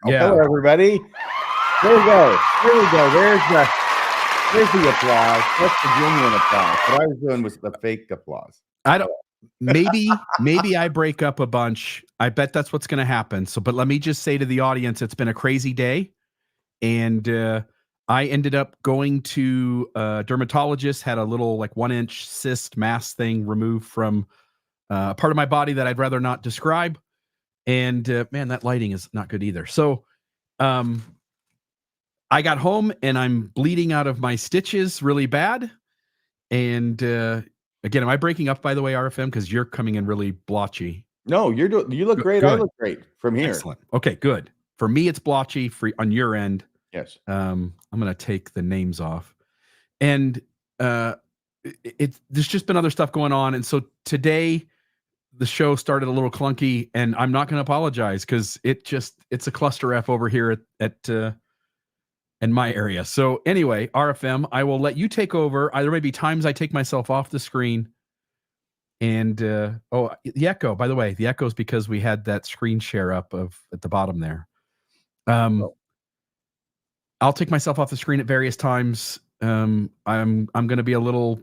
Yeah. Hello, everybody. There we go. There we go. There's the applause. That's the genuine applause. What I was doing was the fake applause. I don't. Maybe I break up a bunch. I bet that's what's going to happen. So, but let me just say to the audience, it's been a crazy day, and I ended up going to a dermatologist. Had a little like 1-inch cyst mass thing removed from a part of my body that I'd rather not describe. And man, that lighting is not good either. So, I got home and I'm bleeding out of my stitches really bad. And again, am I breaking up, by the way, RFM? Because you're coming in really blotchy. No, you look great. Good. I look great from here. Excellent. Okay, good. For me, it's blotchy. For on your end, yes. I'm going to take the names off. And there's just been other stuff going on. And so today, the show started a little clunky, and I'm not going to apologize because it's a cluster F over here at in my area. So anyway, RFM, I will let you take over. There may be times I take myself off the screen. And the echo, by the way, the echo is because we had that screen share up at the bottom there. I'll take myself off the screen at various times. I'm going to be a little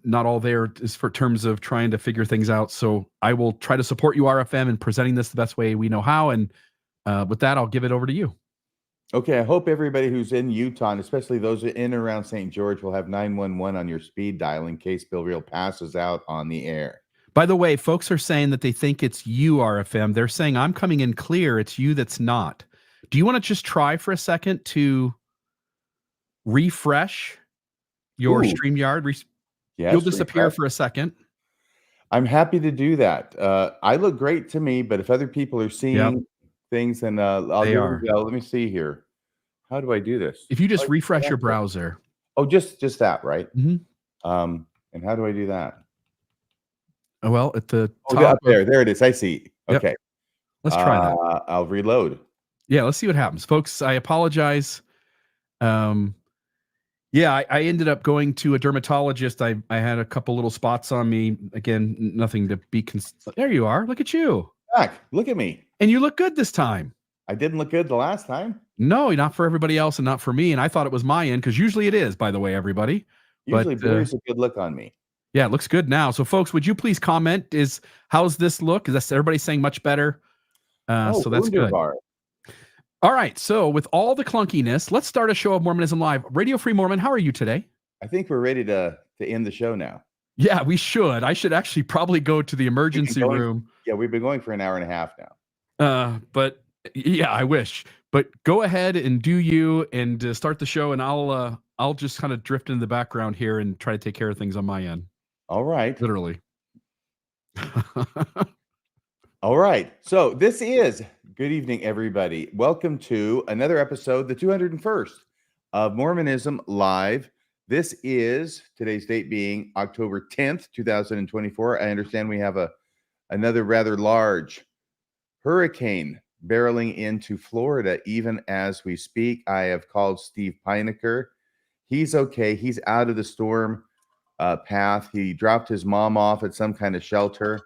not all there is for terms of trying to figure things out. So I will try to support you, RFM, in presenting this the best way we know how. And with that, I'll give it over to you. Okay, I hope everybody who's in Utah, and especially those in and around St. George, will have 911 on your speed dial in case Bill Reel passes out on the air. By the way, folks are saying that they think it's you, RFM. They're saying I'm coming in clear. It's you that's not. Do you want to just try for a second to refresh your StreamYard? Yes, you'll disappear for a second. I'm happy to do that. I look great to me, but if other people are seeing things, then I'll give it a go. Let me see here. How do I do this? If you just refresh your browser. Oh, just that, right? Mm-hmm. And how do I do that? Well, at the top up there. There it is. I see. Okay. Yep. Let's try that. I'll reload. Yeah, let's see what happens. Folks, I apologize. Yeah, I ended up going to a dermatologist. I had a couple little spots on me. Again, nothing to be there you are. Look at you. Back. Look at me. And you look good this time. I didn't look good the last time. No, not for everybody else and not for me. And I thought it was my end because usually it is, by the way, everybody. Usually there's a good look on me. Yeah, it looks good now. So folks, would you please comment how's this look? Is everybody saying much better? So that's good. All right. So with all the clunkiness, let's start a show of Mormonism Live. Radio Free Mormon, how are you today? I think we're ready to end the show now. Yeah, we should. I should actually probably go to the emergency room. Yeah, we've been going for an hour and a half now. But yeah, I wish. But go ahead and do you and start the show, and I'll just kind of drift into the background here and try to take care of things on my end. All right. Literally. All right. So this is good evening, everybody. Welcome to another episode, the 201st of Mormonism Live. This is today's date being October 10th, 2024. I understand we have another rather large hurricane barreling into Florida even as we speak. I have called Steve Pinecker. He's okay. He's out of the storm path. He dropped his mom off at some kind of shelter,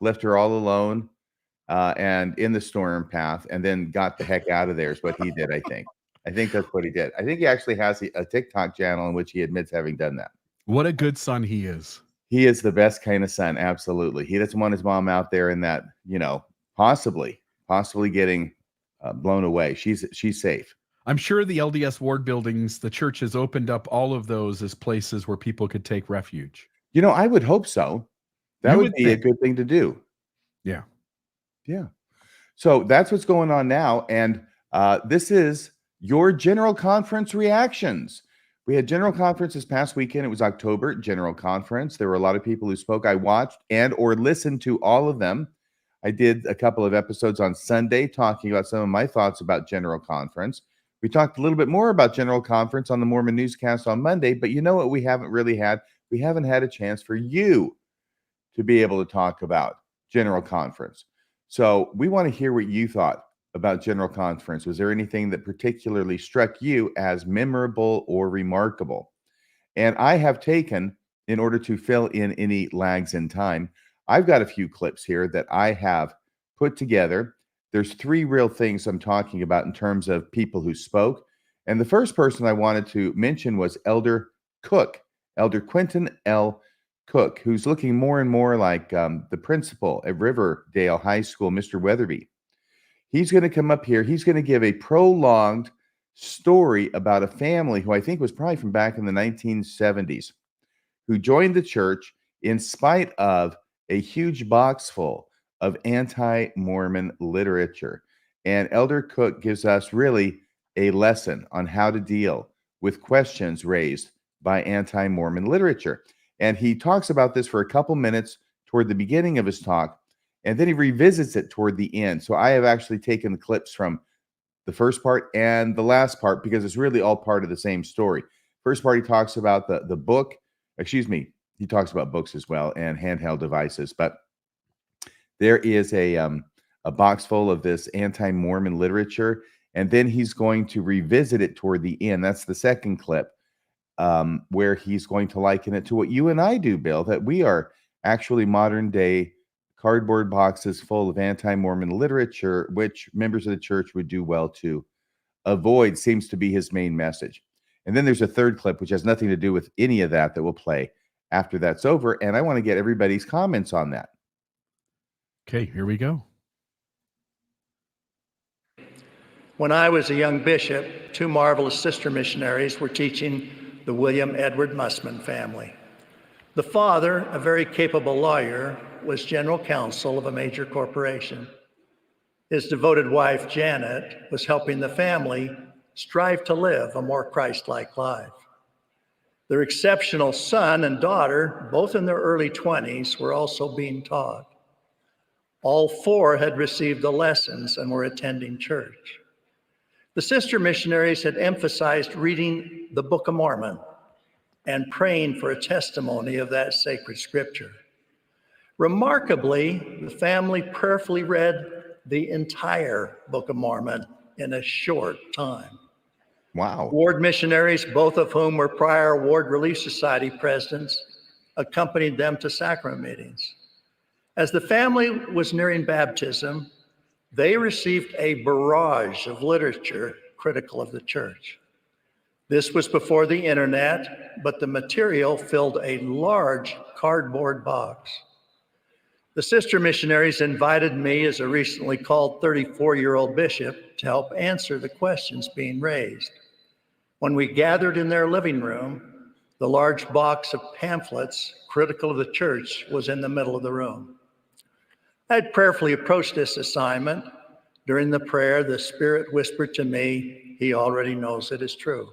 left her all alone and in the storm path, and then got the heck out of there is what he did, I think. I think that's what he did. I think he actually has a TikTok channel in which he admits having done that. What a good son he is. He is the best kind of son. Absolutely. He doesn't want his mom out there in that, possibly getting blown away. She's safe. I'm sure the LDS ward buildings, the church has opened up all of those as places where people could take refuge. I would hope so. That would be a good thing to do. Yeah. Yeah. So that's what's going on now. And this is your General Conference reactions. We had General Conference this past weekend. It was October General Conference. There were a lot of people who spoke. I watched or listened to all of them. I did a couple of episodes on Sunday talking about some of my thoughts about General Conference. We talked a little bit more about General Conference on the Mormon Newscast on Monday, but you know what we haven't really had? We haven't had a chance for you to be able to talk about General Conference. So we want to hear what you thought about General Conference. Was there anything that particularly struck you as memorable or remarkable? And I have taken, in order to fill in any lags in time, I've got a few clips here that I have put together. there's three real things I'm talking about in terms of people who spoke. And the first person I wanted to mention was Elder Cook, Elder Quentin L. Cook, who's looking more and more like the principal at Riverdale High School, Mr. Weatherby. He's going to come up here. He's going to give a prolonged story about a family who I think was probably from back in the 1970s, who joined the church in spite of a huge box full of anti-Mormon literature. And Elder Cook gives us really a lesson on how to deal with questions raised by anti-Mormon literature. And he talks about this for a couple minutes toward the beginning of his talk, and then he revisits it toward the end. So I have actually taken the clips from the first part and the last part because it's really all part of the same story. First part, he talks about the book. Excuse me, he talks about books as well and handheld devices. But there is a box full of this anti-Mormon literature, and then he's going to revisit it toward the end. That's the second clip, where he's going to liken it to what you and I do, Bill, that we are actually modern day cardboard boxes full of anti-Mormon literature, which members of the church would do well to avoid, seems to be his main message. And then there's a third clip, which has nothing to do with any of that will play after that's over. And I want to get everybody's comments on that. Okay, here we go. When I was a young bishop, two marvelous sister missionaries were teaching the William Edward Musman family. The father, a very capable lawyer, was general counsel of a major corporation. His devoted wife, Janet, was helping the family strive to live a more Christ-like life. Their exceptional son and daughter, both in their early 20s, were also being taught. All four had received the lessons and were attending church. The sister missionaries had emphasized reading the Book of Mormon and praying for a testimony of that sacred scripture. Remarkably, the family prayerfully read the entire Book of Mormon in a short time. Wow. Ward missionaries, both of whom were prior Ward Relief Society presidents, accompanied them to sacrament meetings. As the family was nearing baptism, they received a barrage of literature critical of the church. This was before the internet, but the material filled a large cardboard box. The sister missionaries invited me as a recently called 34-year-old bishop to help answer the questions being raised. When we gathered in their living room, the large box of pamphlets critical of the church was in the middle of the room. I had prayerfully approached this assignment. During the prayer, the Spirit whispered to me, "He already knows it is true."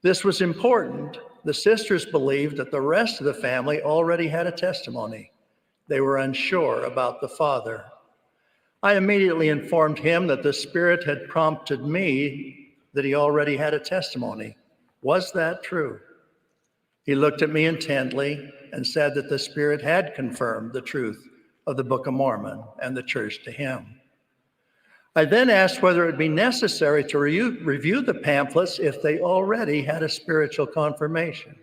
This was important. The sisters believed that the rest of the family already had a testimony. They were unsure about the father. I immediately informed him that the Spirit had prompted me that he already had a testimony. Was that true? He looked at me intently and said that the Spirit had confirmed the truth of the Book of Mormon and the church to him. I then asked whether it would be necessary to review the pamphlets if they already had a spiritual confirmation.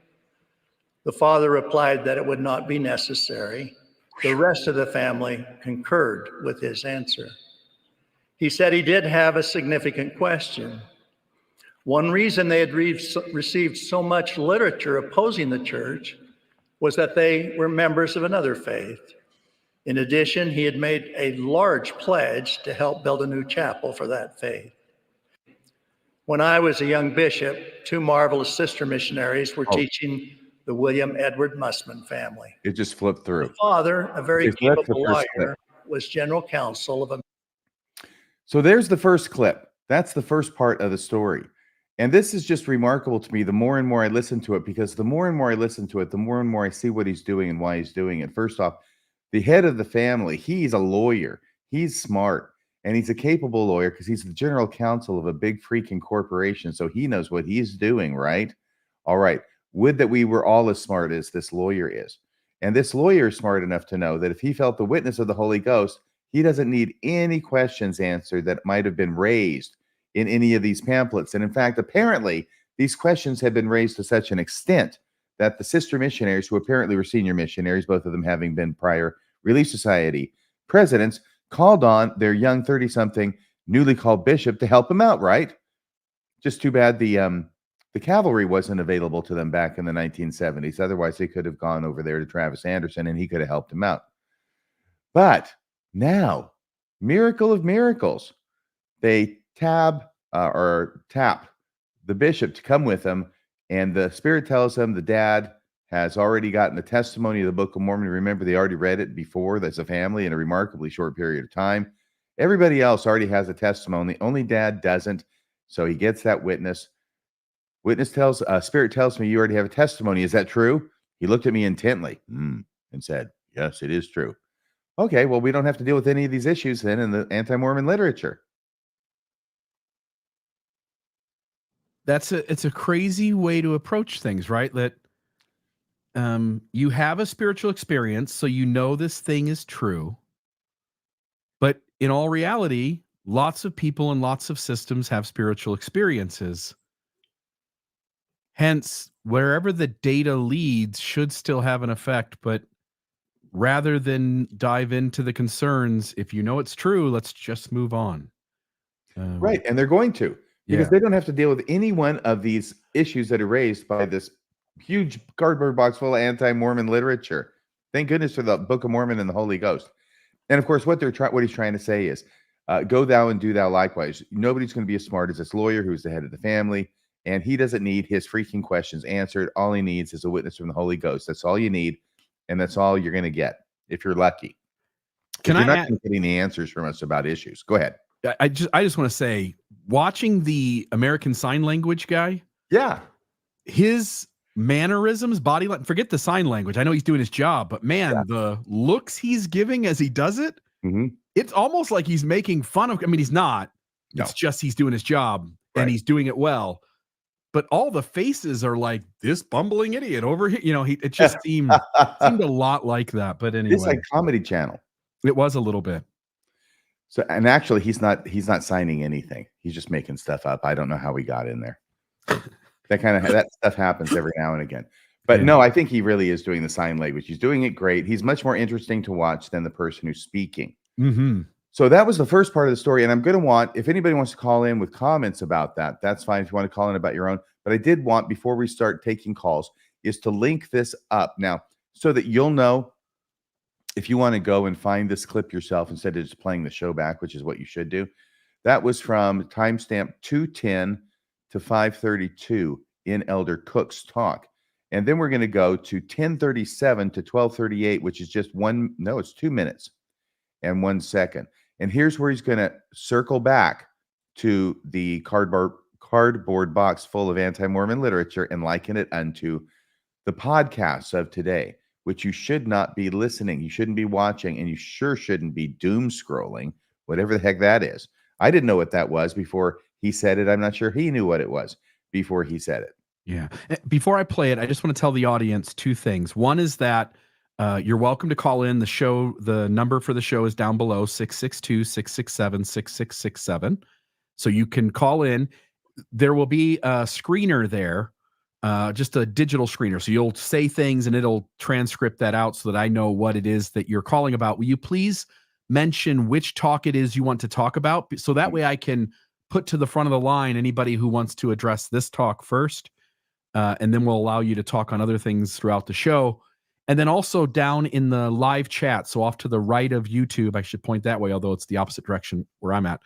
The father replied that it would not be necessary. The rest of the family concurred with his answer. He said he did have a significant question. One reason they had received so much literature opposing the church was that they were members of another faith. In addition, he had made a large pledge to help build a new chapel for that faith. When I was a young bishop, two marvelous sister missionaries were teaching the William Edward Musman family. It just flipped through. The father, a very Okay, so that's the capable first lawyer, clip. was general counsel of a. So there's the first clip. That's the first part of the story. And this is just remarkable to me the more and more I listen to it, because the more and more I listen to it, the more and more I see what he's doing and why he's doing it. First off, the head of the family, he's a lawyer. He's smart. And he's a capable lawyer because he's the general counsel of a big freaking corporation. So he knows what he's doing, right? All right. Would that we were all as smart as this lawyer is. And this lawyer is smart enough to know that if he felt the witness of the Holy Ghost, he doesn't need any questions answered that might have been raised in any of these pamphlets. And in fact, apparently, these questions had been raised to such an extent that the sister missionaries, who apparently were senior missionaries, both of them having been prior Relief Society presidents, called on their young 30-something newly called bishop to help him out, right? Just too bad the cavalry wasn't available to them back in the 1970s. Otherwise, they could have gone over there to Travis Anderson and he could have helped him out. But now, miracle of miracles, they tap the bishop to come with them, and the Spirit tells them the dad has already gotten the testimony of the Book of Mormon. Remember, they already read it before as a family in a remarkably short period of time. Everybody else already has a testimony. Only dad doesn't. So he gets that witness. Spirit tells me you already have a testimony. Is that true? He looked at me intently and said, yes, it is true. Okay, well, we don't have to deal with any of these issues then in the anti-Mormon literature. It's a crazy way to approach things, right? That you have a spiritual experience, so you know this thing is true. But in all reality, lots of people and lots of systems have spiritual experiences. Hence, wherever the data leads should still have an effect, but rather than dive into the concerns, if you know it's true, let's just move on. Right, and they're going to, because they don't have to deal with any one of these issues that are raised by this huge cardboard box full of anti-Mormon literature. Thank goodness for the Book of Mormon and the Holy Ghost. And of course, what he's trying to say is, go thou and do thou likewise. Nobody's going to be as smart as this lawyer who's the head of the family, and he doesn't need his freaking questions answered. All he needs is a witness from the Holy Ghost. That's all you need, and that's all you're going to get if you're lucky. You're not going to get any answers from us about issues. Go ahead. I just want to say, watching the American Sign Language guy, his mannerisms, body language, forget the sign language. I know he's doing his job, but man, the looks he's giving as he does it, it's almost like he's making fun of. I mean, he's not. No. It's just he's doing his job and he's doing it well. But all the faces are like, this bumbling idiot over here. You know, it just seemed a lot like that. But anyway, it's like Comedy Channel. It was a little bit. So, and actually, he's not signing anything. He's just making stuff up. I don't know how he got in there. That stuff happens every now and again. But no, I think he really is doing the sign language. He's doing it great. He's much more interesting to watch than the person who's speaking. So that was the first part of the story. And I'm going to if anybody wants to call in with comments about that, that's fine. If you want to call in about your own. But I did want, before we start taking calls, is to link this up now so that you'll know if you want to go and find this clip yourself instead of just playing the show back, which is what you should do. That was from timestamp 2:10 to 5:32 in Elder Cook's talk. And then we're going to go to 10:37 to 12:38, which is just it's 2 minutes and 1 second. And here's where he's going to circle back to the cardboard box full of anti-Mormon literature and liken it unto the podcasts of today, which you should not be listening. You shouldn't be watching, and you sure shouldn't be doom scrolling, whatever the heck that is. I didn't know what that was before he said it. I'm not sure he knew what it was before he said it. Yeah. Before I play it, I just want to tell the audience two things. One is that you're welcome to call in. The number for the show is down below, 662-667-6667. So you can call in. There will be a screener there, just a digital screener. So you'll say things and it'll transcript that out so that I know what it is that you're calling about. Will you please mention which talk it is you want to talk about? So that way I can put to the front of the line anybody who wants to address this talk first. And then we'll allow you to talk on other things throughout the show. And then also down in the live chat, so off to the right of YouTube, I should point that way, although it's the opposite direction where I'm at.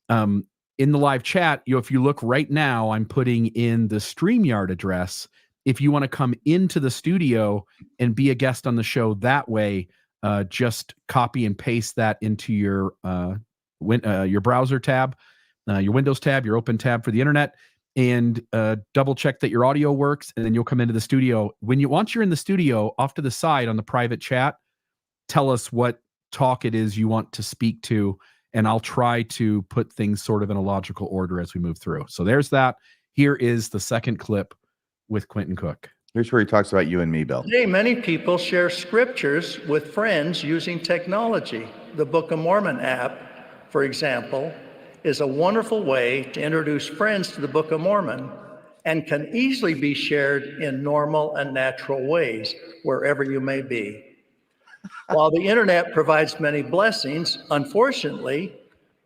In the live chat, if you look right now, I'm putting in the StreamYard address. If you want to come into the studio and be a guest on the show that way, just copy and paste that into your browser tab, your Windows tab, your open tab for the internet, and double check that your audio works, and then you'll come into the studio. Once you're in the studio, off to the side on the private chat, tell us what talk it is you want to speak to, and I'll try to put things sort of in a logical order as we move through. So there's that. Here is the second clip with Quentin Cook. Here's where he talks about you and me, Bill. Today, many people share scriptures with friends using technology. The Book of Mormon app, for example, is a wonderful way to introduce friends to the Book of Mormon and can easily be shared in normal and natural ways wherever you may be. While the internet provides many blessings, unfortunately,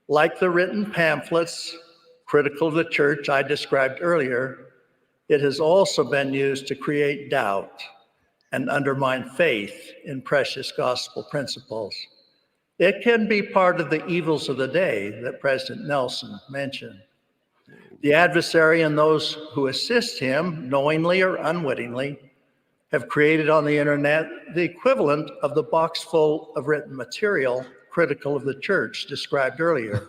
like the written pamphlets critical of the church I described earlier, it has also been used to create doubt and undermine faith in precious gospel principles. It can be part of the evils of the day that President Nelson mentioned. The adversary and those who assist him, knowingly or unwittingly, have created on the internet the equivalent of the box full of written material critical of the church described earlier,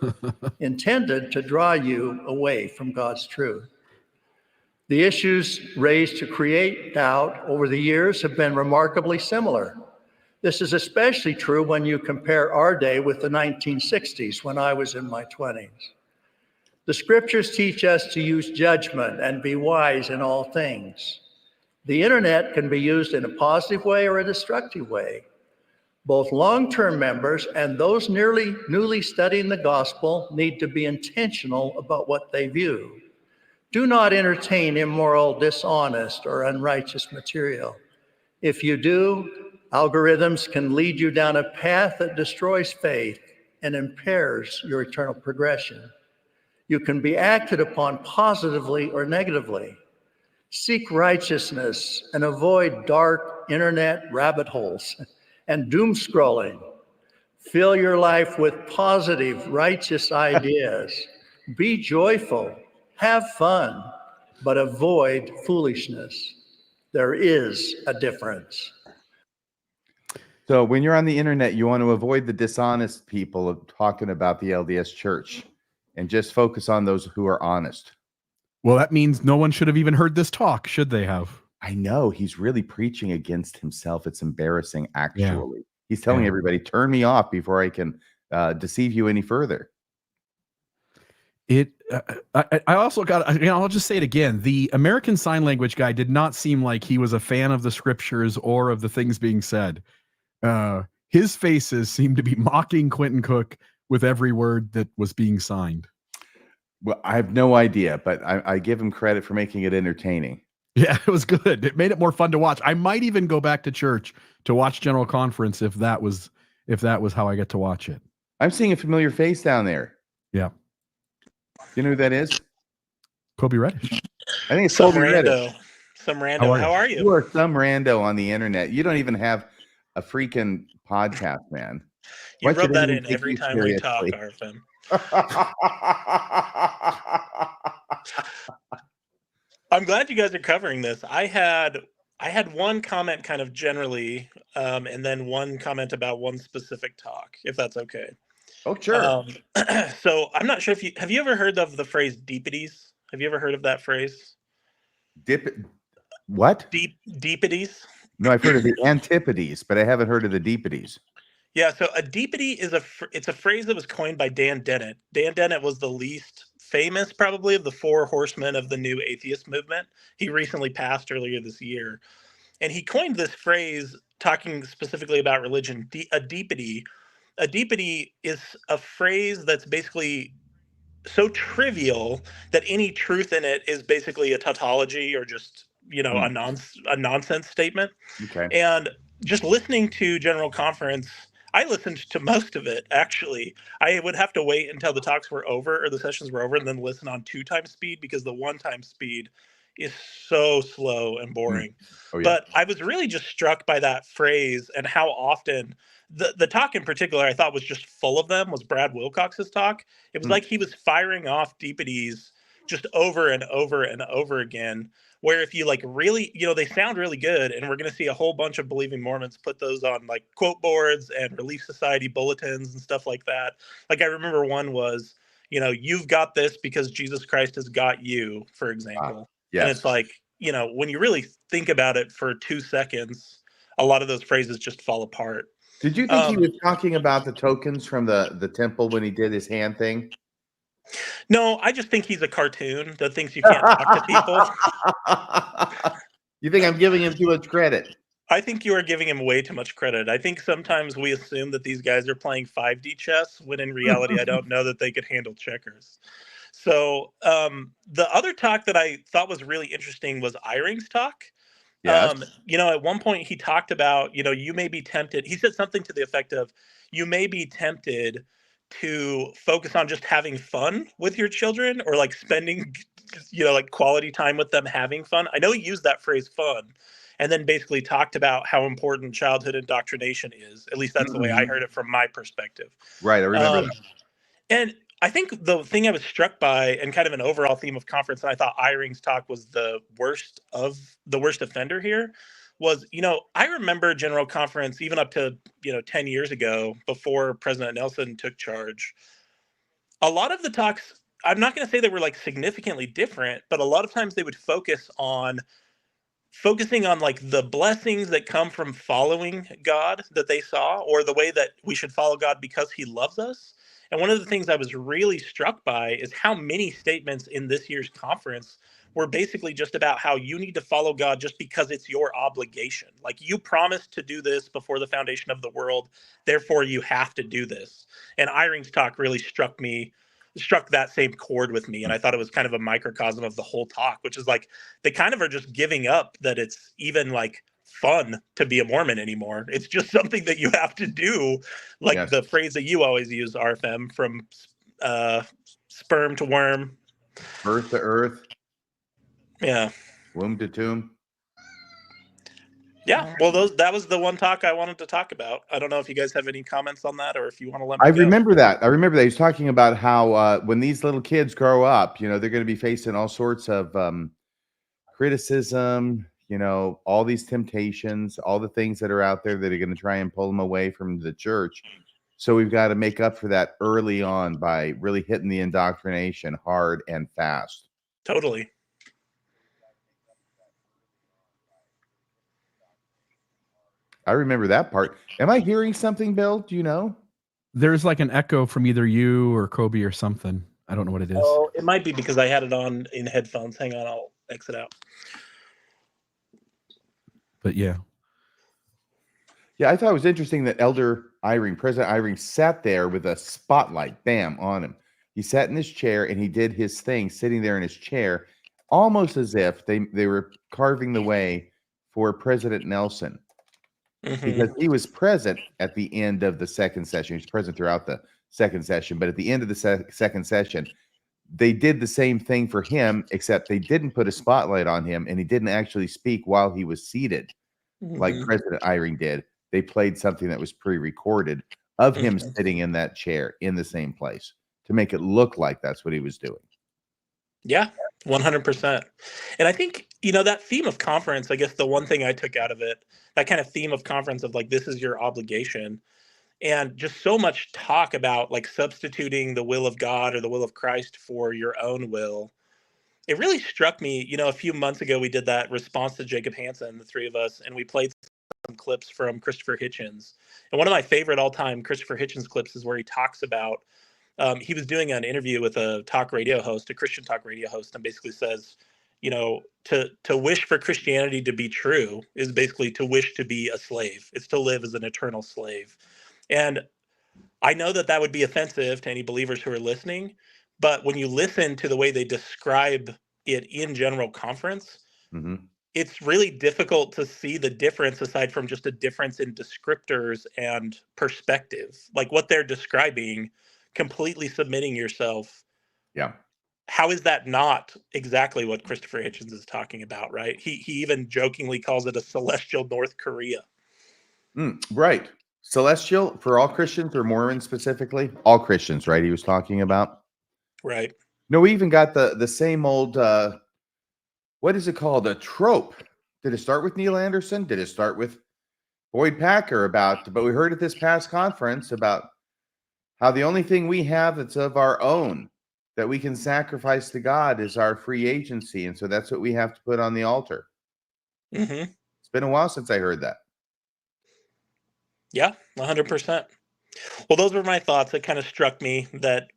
intended to draw you away from God's truth. The issues raised to create doubt over the years have been remarkably similar. This is especially true when you compare our day with the 1960s, when I was in my 20s. The scriptures teach us to use judgment and be wise in all things. The internet can be used in a positive way or a destructive way. Both long-term members and those newly studying the gospel need to be intentional about what they view. Do not entertain immoral, dishonest, or unrighteous material. If you do, algorithms can lead you down a path that destroys faith and impairs your eternal progression. You can be acted upon positively or negatively. Seek righteousness and avoid dark internet rabbit holes and doom scrolling. Fill your life with positive, righteous ideas. Be joyful, have fun, but avoid foolishness. There is a difference. So when you're on the internet, you want to avoid the dishonest people of talking about the LDS Church and just focus on those who are honest. Well, that means no one should have even heard this talk, should they have? I know he's really preaching against himself. It's embarrassing, actually. Yeah. He's telling Yeah. everybody, turn me off before I can deceive you any further. I also got, I'll just say it again. The American Sign Language guy did not seem like he was a fan of the scriptures or of the things being said. His faces seemed to be mocking Quentin Cook with every word that was being signed. Well, I have no idea, but I give him credit for making it entertaining. Yeah, it was good. It made it more fun to watch. I might even go back to church to watch General Conference if that was how I get to watch it. I'm seeing a familiar face down there. Yeah. You know who that is? Kobe Reddish. I think it's Some Colby Reddish. rando. Some rando. How are you? You are some rando on the internet. You don't even have a freaking podcast, man. You Why rub should that anyone in take every you time we talk, seriously? Arvin. I'm glad you guys are covering this. I had one comment kind of generally, and then one comment about one specific talk, if that's okay. Oh, sure. So I'm not sure if have you ever heard of the phrase deepities? Have you ever heard of that phrase? What? Deepities? No, I've heard of the antipodes, but I haven't heard of the deepities. Yeah, so a deepity is it's a phrase that was coined by Dan Dennett. Dan Dennett was the least famous, probably, of the four horsemen of the new atheist movement. He recently passed earlier this year. And he coined this phrase talking specifically about religion, a deepity. A deepity is a phrase that's basically so trivial that any truth in it is basically a tautology or just, a nonsense statement. Okay. And just listening to General Conference, I listened to most of it, actually. I would have to wait until the talks were over or the sessions were over and then listen on 2x speed because the 1x speed is so slow and boring. Oh, yeah. But I was really just struck by that phrase and how often the talk in particular I thought was just full of them, was Brad Wilcox's talk. It was like he was firing off deepities just over and over and over again, where if you really, they sound really good, and we're going to see a whole bunch of believing Mormons put those on quote boards and Relief Society bulletins and stuff like that. I remember one was, you've got this because Jesus Christ has got you, for example. Yes. And it's when you really think about it for 2 seconds, a lot of those phrases just fall apart. Did you think he was talking about the tokens from the temple when he did his hand thing? No, I just think he's a cartoon that thinks you can't talk to people. You think I'm giving him too much credit? I think you are giving him way too much credit. I think sometimes we assume that these guys are playing 5D chess, when in reality, I don't know that they could handle checkers. So the other talk that I thought was really interesting was Eyring's talk. Yes. At one point he talked about, you may be tempted. He said something to the effect of, you may be tempted to focus on just having fun with your children, or like spending, like quality time with them having fun. I know he used that phrase fun, and then basically talked about how important childhood indoctrination is. At least that's the way I heard it from my perspective. Right. I remember Um, that. and I think the thing I was struck by, and kind of an overall theme of conference, and I thought Eyring's talk was the worst offender here, was, I remember General Conference even up to, 10 years ago, before President Nelson took charge. A lot of the talks, I'm not going to say they were like significantly different, but a lot of times they would focusing on like the blessings that come from following God that they saw, or the way that we should follow God because he loves us. And one of the things I was really struck by is how many statements in this year's conference were basically just about how you need to follow God just because it's your obligation. Like, you promised to do this before the foundation of the world, therefore you have to do this. And Eyring's talk really struck that same chord with me. And I thought it was kind of a microcosm of the whole talk, which is like, they kind of are just giving up that it's even like fun to be a Mormon anymore. It's just something that you have to do. Like Yes. the phrase that you always use, RFM, from sperm to worm. Earth to earth, Yeah. womb to tomb. Yeah. Well, that was the one talk I wanted to talk about. I don't know if you guys have any comments on that, or if you want to let me I go. remember that. I remember that. He's talking about how when these little kids grow up, they're going to be facing all sorts of criticism, all these temptations, all the things that are out there that are going to try and pull them away from the church. So we've got to make up for that early on by really hitting the indoctrination hard and fast. Totally. I remember that part. Am I hearing something, Bill? Do you know? There's like an echo from either you or Kobe or something. I don't know what it is. Oh, it might be because I had it on in headphones. Hang on, I'll exit out. But yeah. Yeah, I thought it was interesting that President Eyring sat there with a spotlight, bam, on him. He sat in his chair and he did his thing, sitting there in his chair, almost as if they were carving the way for President Nelson. Because he was present at the end of the second session. He was present throughout the second session, but at the end of the second session, they did the same thing for him, except they didn't put a spotlight on him, and he didn't actually speak while he was seated, like President Eyring did. They played something that was pre-recorded of him sitting in that chair in the same place to make it look like that's what he was doing. Yeah, 100%. And I think, that theme of conference, I guess the one thing I took out of it, that kind of theme of conference of like, this is your obligation, and just so much talk about like substituting the will of God or the will of Christ for your own will. It really struck me, a few months ago, we did that response to Jacob Hansen, the three of us, and we played some clips from Christopher Hitchens. And one of my favorite all-time Christopher Hitchens clips is where he talks about, he was doing an interview with a Christian talk radio host, and basically says, to wish for Christianity to be true is basically to wish to be a slave. It's to live as an eternal slave. And I know that would be offensive to any believers who are listening, but when you listen to the way they describe it in General Conference, it's really difficult to see the difference aside from just a difference in descriptors and perspective. Like what they're describing, completely submitting yourself. Yeah. How is that not exactly what Christopher Hitchens is talking about, right? He even jokingly calls it a celestial North Korea. Right. Celestial for all Christians, or Mormons specifically? All Christians, right? He was talking about. Right. No, we even got the same old, what is it called? A trope. Did it start with Neil Anderson? Did it start with Boyd Packer but we heard at this past conference about how the only thing we have that's of our own that we can sacrifice to God is our free agency. And so that's what we have to put on the altar. It's been a while since I heard that. Yeah, 100%. Well, those were my thoughts. It kind of struck me that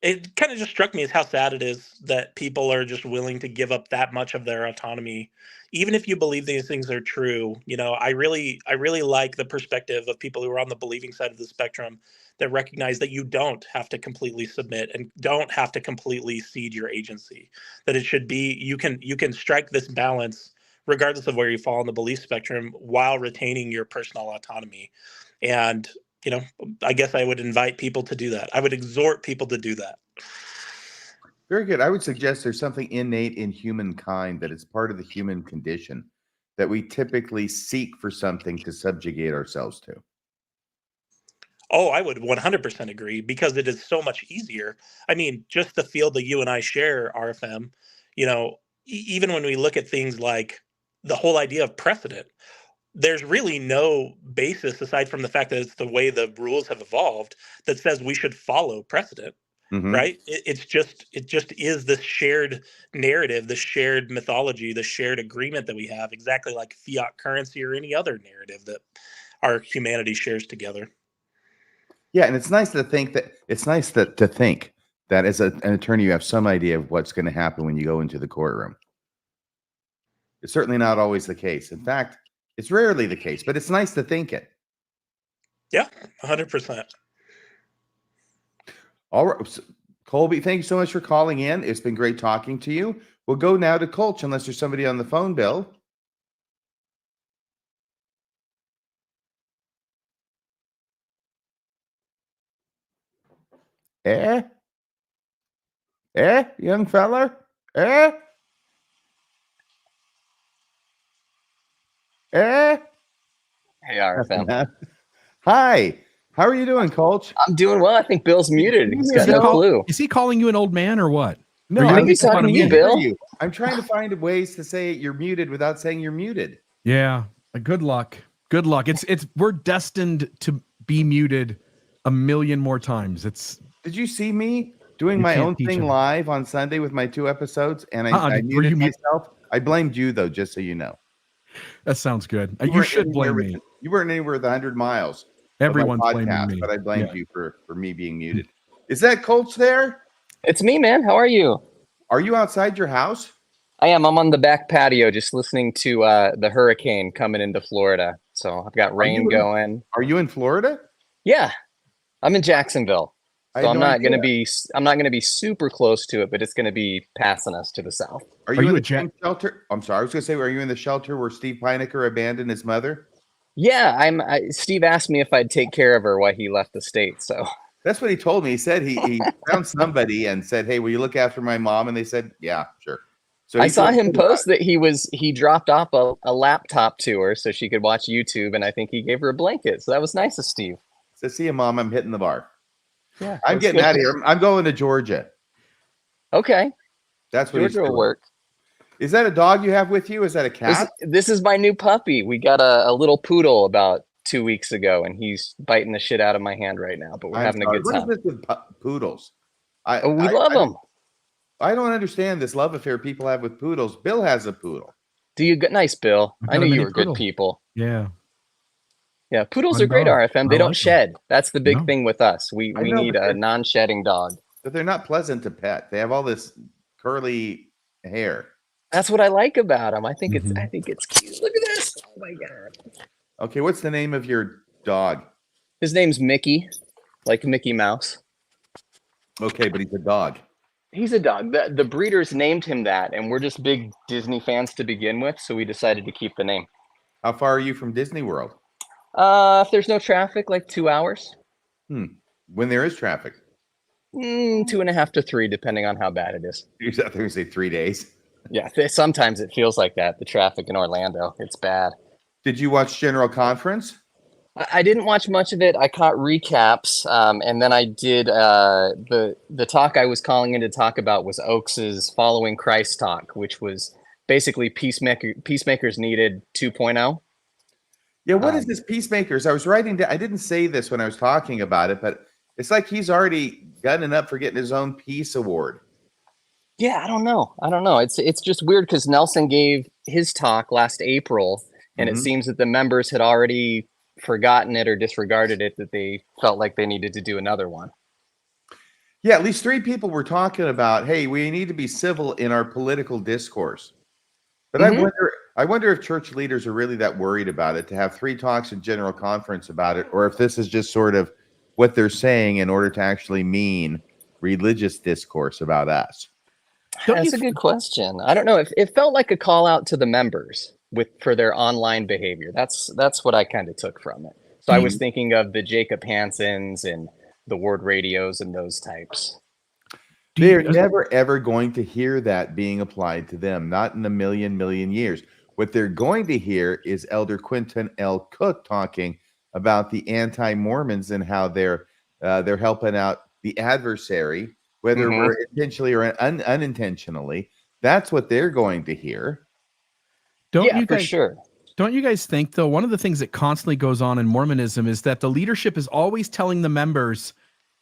it kind of just struck me as how sad it is that people are just willing to give up that much of their autonomy, even if you believe these things are true. I really like the perspective of people who are on the believing side of the spectrum that recognize that you don't have to completely submit and don't have to completely cede your agency. That it should be, you can strike this balance regardless of where you fall on the belief spectrum, while retaining your personal autonomy. And, you know, I guess I would invite people to do that. I would exhort people to do that. Very good. I would suggest there's something innate in humankind that is part of the human condition that we typically seek for something to subjugate ourselves to. Oh, I would 100% agree, because it is so much easier. I mean, just the field that you and I share, RFM, you know, even when we look at things like the whole idea of precedent, there's really no basis aside from the fact that it's the way the rules have evolved that says we should follow precedent, right? It just is this shared narrative, the shared mythology, the shared agreement that we have, exactly like fiat currency or any other narrative that our humanity shares together. Yeah, and it's nice to think that as an attorney, you have some idea of what's going to happen when you go into the courtroom. It's certainly not always the case. In fact, it's rarely the case, but it's nice to think it. Yeah, 100%. All right, Colby, thank you so much for calling in. It's been great talking to you. We'll go now to Colch, unless there's somebody on the phone, Bill. Young feller? Hey, RFM. Hi. How are you doing, Colch? I'm doing well. I think Bill's muted. He's got he no clue. Is he calling you an old man or what? No, Or you're I think he's making fun talking of to you, me? Bill. I'm trying to find ways to say you're muted without saying you're muted. Yeah. Good luck. Good luck. We're destined to be muted a million more times. Did you see me doing You my can't own teach thing him. live on Sunday with my 2 episodes, and I muted myself? I blamed you, though, just so you know. That sounds good. You weren't should anywhere blame me. You weren't anywhere with 100 miles. Everyone's of my blaming podcast, me. but I blamed you for me being muted. Is that Colch there? It's me, man. How are you? Are you outside your house? I am. I'm on the back patio just listening to the hurricane coming into Florida. So I've got rain going. Are you in Florida? Yeah. I'm in Jacksonville. So I'm not going to be super close to it, but it's going to be passing us to the south. Are you in the same shelter? I'm sorry. I was going to say, are you in the shelter where Steve Pinecker abandoned his mother? Yeah, Steve asked me if I'd take care of her while he left the state. So that's what he told me. He said he found somebody and said, "Hey, will you look after my mom?" And they said, "Yeah, sure." So I saw him post that he dropped off a laptop to her so she could watch YouTube, and I think he gave her a blanket. So that was nice of Steve. So see you, Mom. I'm hitting the bar. Yeah, I'm getting out of here. I'm going to Georgia. Okay, that's what Georgia will work. Is that a dog you have with you? Is that a cat? This is my new puppy. We got a little poodle about 2 weeks ago, and he's biting the shit out of my hand right now. But we're having a good time. What is this with poodles? We love them. I don't understand this love affair people have with poodles. Bill has a poodle. Do you get nice, Bill? I know you were good people. Yeah. Yeah, poodles are great, RFM. They don't shed. That's the big thing with us. We need a non-shedding dog. But they're not pleasant to pet. They have all this curly hair. That's what I like about them. I think it's cute. Look at this. Oh my god. Okay, what's the name of your dog? His name's Mickey, like Mickey Mouse. Okay, but he's a dog. He's a dog. The breeders named him that, and we're just big Disney fans to begin with, so we decided to keep the name. How far are you from Disney World? If there's no traffic, like 2 hours. When there is traffic? 2.5 to 3, depending on how bad it is. You're going to say 3 days? Yeah, sometimes it feels like that. The traffic in Orlando, it's bad. Did you watch General Conference? I didn't watch much of it. I caught recaps, and then I did the talk I was calling in to talk about was Oaks's Following Christ talk, which was basically Peacemakers Needed 2.0. Yeah, what is this Peacemakers? I was writing down. I didn't say this when I was talking about it, but it's like he's already gunning up for getting his own peace award. Yeah, I don't know. It's just weird because Nelson gave his talk last April, and it seems that the members had already forgotten it or disregarded it, that they felt like they needed to do another one. Yeah, at least 3 people were talking about, hey, we need to be civil in our political discourse. But I wonder if church leaders are really that worried about it to have 3 talks in General Conference about it, or if this is just sort of what they're saying in order to actually mean religious discourse about us. That's a good question. I don't know. It felt like a call out to the members. for their online behavior. That's what I kind of took from it. So I was thinking of the Jacob Hansons and the Ward Radios and those types. They're never ever going to hear that being applied to them, not in a million years. What they're going to hear is Elder Quentin L. Cook talking about the anti-Mormons and how they're helping out the adversary, whether we're intentionally or unintentionally. That's what they're going to hear. Don't you for guys, sure. Don't you guys think, though, one of the things that constantly goes on in Mormonism is that the leadership is always telling the members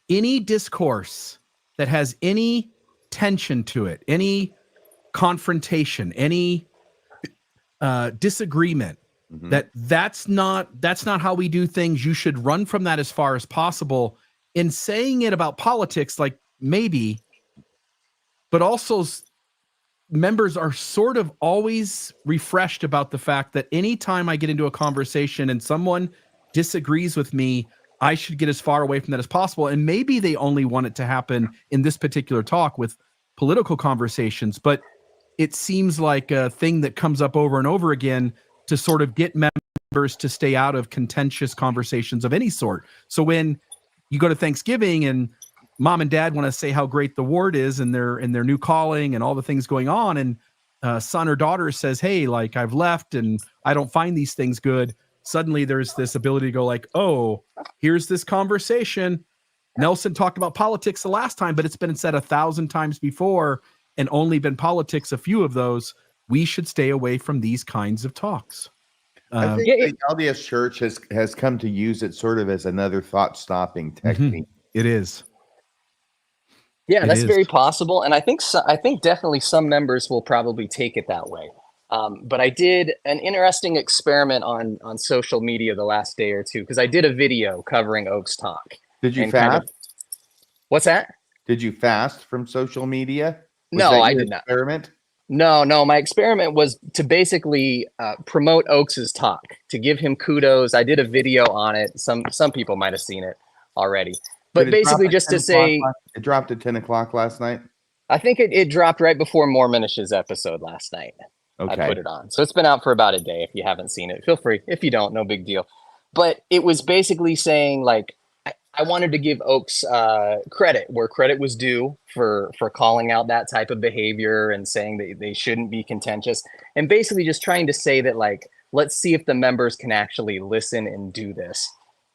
any discourse that has any tension to it, any confrontation, any disagreement, that's not how we do things. You should run from that as far as possible. In saying it about politics, like maybe, but also members are sort of always refreshed about the fact that anytime I get into a conversation and someone disagrees with me, I should get as far away from that as possible. And maybe they only want it to happen in this particular talk with political conversations, but it seems like a thing that comes up over and over again to sort of get members to stay out of contentious conversations of any sort. So when you go to Thanksgiving and mom and dad want to say how great the ward is and their new calling and all the things going on, and son or daughter says, hey, like I've left and I don't find these things good. Suddenly there's this ability to go like, oh, here's this conversation. Nelson talked about politics the last time, but it's been said 1,000 times before and only been politics, a few of those. We should stay away from these kinds of talks. I think the LDS Church has come to use it sort of as another thought-stopping technique. It is. Yeah, that's very possible. And I think definitely some members will probably take it that way. But I did an interesting experiment on social media the last day or two, because I did a video covering Oaks Talk. Did you fast? What's that? Did you fast from social media? No, I did not. Experiment? No. My experiment was to basically promote Oaks's talk, to give him kudos. I did a video on it. Some people might have seen it already. But basically just to say... It dropped at 10 o'clock last night? I think it dropped right before Mormonish's episode last night. Okay. I put it on. So it's been out for about a day. If you haven't seen it, feel free. If you don't, no big deal. But it was basically saying, like, I wanted to give Oaks credit where credit was due for calling out that type of behavior and saying that they shouldn't be contentious. And basically just trying to say that, like, let's see if the members can actually listen and do this.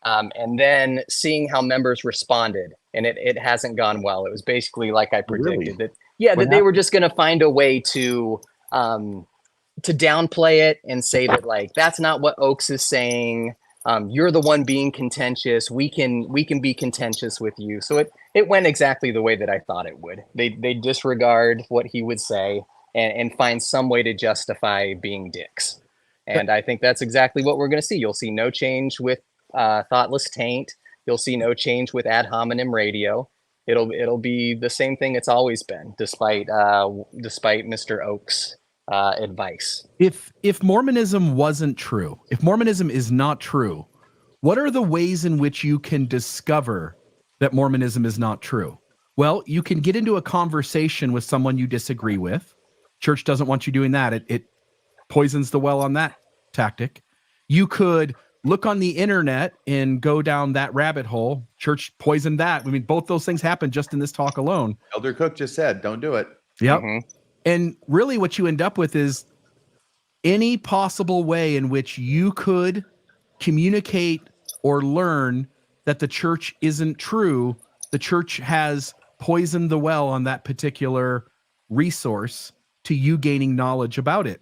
And then seeing how members responded. And it hasn't gone well. It was basically like I predicted. That they were just going to find a way to downplay it and say that, like, that's not what Oaks is saying. You're the one being contentious. We can be contentious with you. So it went exactly the way that I thought it would. They disregard what he would say and find some way to justify being dicks. And I think that's exactly what we're going to see. You'll see no change with Thoughtless Taint. You'll see no change with Ad Hominem Radio. It'll be the same thing it's always been, despite Mr. Oaks' advice. If Mormonism wasn't true, if Mormonism is not true, what are the ways in which you can discover that Mormonism is not true? Well, you can get into a conversation with someone you disagree with. Church doesn't want you doing that. It poisons the well on that tactic. You could look on the internet and go down that rabbit hole. Church poisoned that. I mean, both those things happen just in this talk alone. Elder Cook just said, don't do it. Yep. And really what you end up with is any possible way in which you could communicate or learn that the church isn't true. The church has poisoned the well on that particular resource to you gaining knowledge about it.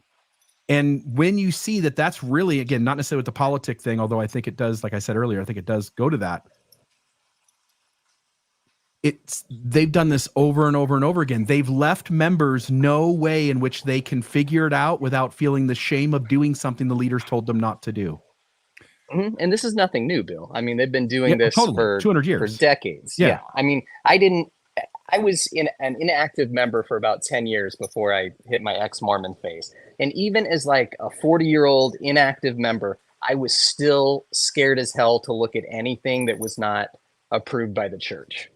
And when you see that that's really, again, not necessarily with the politic thing, although I think it does, like I said earlier, I think it does go to that. They've done this over and over and over again. They've left members no way in which they can figure it out without feeling the shame of doing something the leaders told them not to do. And this is nothing new, Bill. I mean, they've been doing this for 200 years, for decades. Yeah. I mean, I was an inactive member for about 10 years before I hit my ex-Mormon phase. And even as like a 40-year-old inactive member, I was still scared as hell to look at anything that was not approved by the church.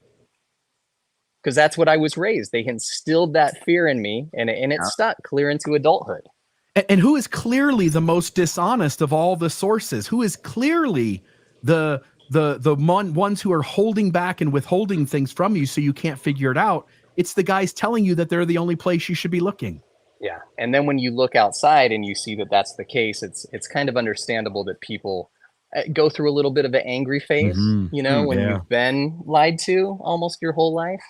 Because that's what I was raised. They instilled that fear in me, and it stuck clear into adulthood. And who is clearly the most dishonest of all the sources? Who is clearly the ones who are holding back and withholding things from you so you can't figure it out? It's the guys telling you that they're the only place you should be looking. Yeah. And then when you look outside and you see that that's the case, it's kind of understandable that people go through a little bit of an angry phase, Mm-hmm. you know, when you've been lied to almost your whole life.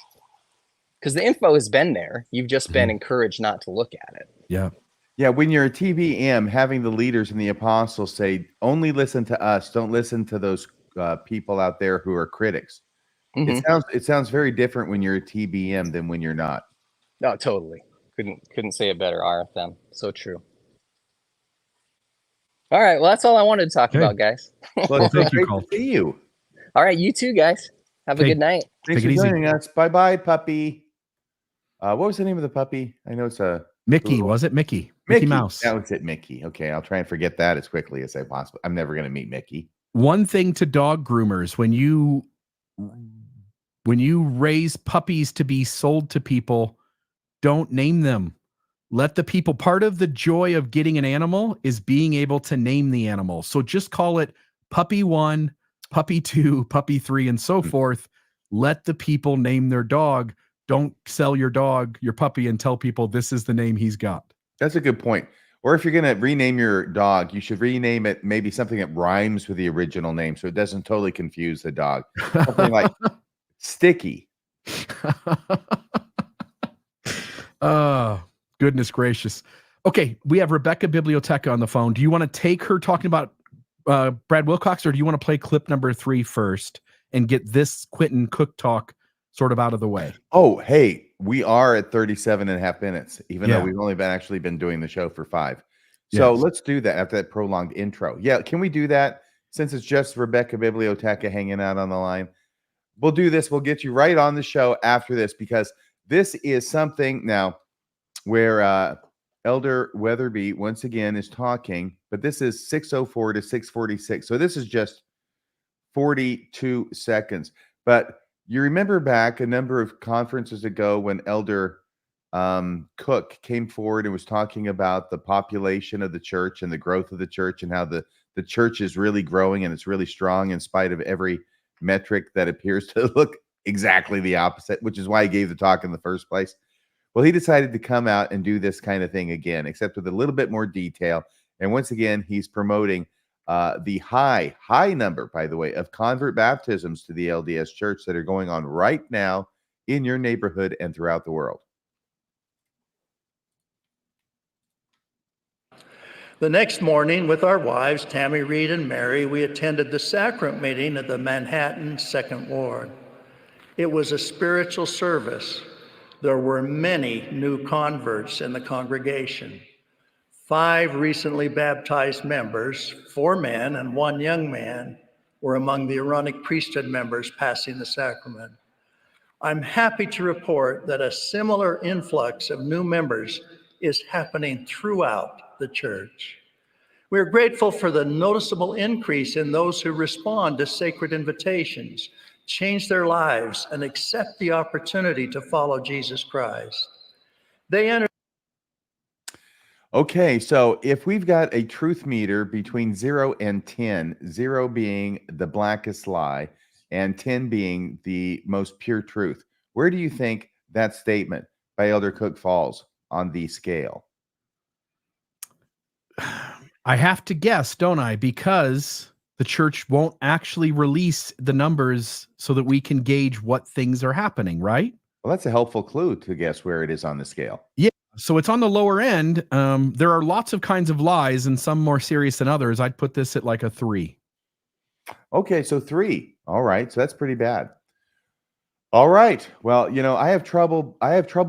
Because the info has been there. You've just been encouraged not to look at it. Yeah. Yeah, when you're a TBM, having the leaders and the apostles say, only listen to us, don't listen to those people out there who are critics. It sounds very different when you're a TBM than when you're not. No, totally. Couldn't say it better, RFM. So true. All right, well, that's all I wanted to talk about, guys. Well, it's so thank you, great Carl. to see you. All right, you too, guys. Have a good night. Thanks Take for it easy. joining us. Bye-bye, puppy. What was the name of the puppy? I know it's a Mickey, was it Mickey? Mickey Mouse. That was it, Mickey. Okay, I'll try and forget that as quickly as I possibly. I'm never going to meet Mickey. One thing to dog groomers, when you raise puppies to be sold to people, don't name them. Let the people, part of the joy of getting an animal is being able to name the animal. So just call it puppy 1, puppy 2, puppy 3, and so forth. Let the people name their dog. Don't sell your dog, your puppy, and tell people this is the name he's got. That's a good point. Or if you're going to rename your dog, you should rename it maybe something that rhymes with the original name so it doesn't totally confuse the dog. Something like Sticky. Goodness gracious. Okay, we have Rebecca Biblioteca on the phone. Do you want to take her talking about Brad Wilcox, or do you want to play clip number 3 first and get this Quentin Cook talk sort of out of the way? Oh, hey, we are at 37.5 minutes, even though we've only been doing the show for 5. So let's do that after that prolonged intro. Yeah, can we do that since it's just Rebecca Biblioteca hanging out on the line? We'll do this. We'll get you right on the show after this, because this is something now where Elder Weatherby once again is talking, but this is 6:04 to 6:46. So this is just 42 seconds. But you remember back a number of conferences ago when Elder Cook came forward and was talking about the population of the church and the growth of the church and how the church is really growing and it's really strong in spite of every metric that appears to look exactly the opposite, which is why he gave the talk in the first place. Well, he decided to come out and do this kind of thing again, except with a little bit more detail. And once again, he's promoting the high number, by the way, of convert baptisms to the LDS Church that are going on right now in your neighborhood and throughout the world. The next morning, with our wives, Tammy Reed and Mary, we attended the sacrament meeting at the Manhattan 2nd Ward. It was a spiritual service. There were many new converts in the congregation. 5 recently baptized members, 4 men and 1 young man, were among the Aaronic priesthood members passing the sacrament. I'm happy to report that a similar influx of new members is happening throughout the church. We are grateful for the noticeable increase in those who respond to sacred invitations, change their lives, and accept the opportunity to follow Jesus Christ. They enter. Okay, so if we've got a truth meter between 0 and 10, 0 being the blackest lie and 10 being the most pure truth, where do you think that statement by Elder Cook falls on the scale? I have to guess, don't I? Because the church won't actually release the numbers so that we can gauge what things are happening, right? Well, that's a helpful clue to guess where it is on the scale. Yeah. So it's on the lower end. There are lots of kinds of lies and some more serious than others. I'd put this at like a 3. Okay, so 3. All right, so that's pretty bad. All right. Well, you know, I have trouble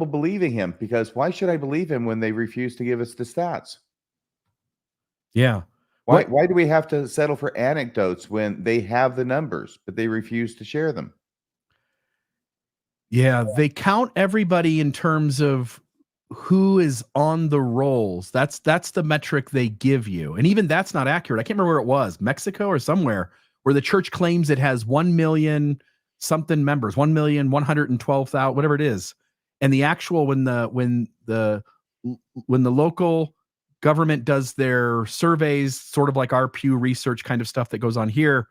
believing him, because why should I believe him when they refuse to give us the stats? Yeah. Why do we have to settle for anecdotes when they have the numbers, but they refuse to share them? Yeah, they count everybody in terms of who is on the rolls. That's the metric they give you. And even that's not accurate. I can't remember where it was, Mexico or somewhere, where the church claims it has 1 million something members, 1,112,000, whatever it is. And the actual when the local government does their surveys, sort of like our Pew Research kind of stuff that goes on here,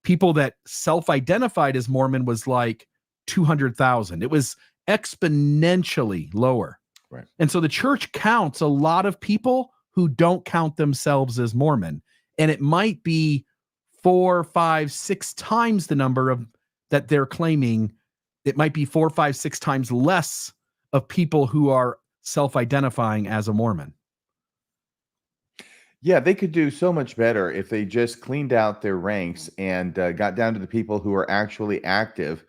people that self-identified as Mormon was like 200,000. It was exponentially lower. Right. And so the church counts a lot of people who don't count themselves as Mormon. And it might be 4, 5, 6 times the number of that they're claiming. It might be 4, 5, 6 times less of people who are self-identifying as a Mormon. Yeah, they could do so much better if they just cleaned out their ranks and got down to the people who are actually active,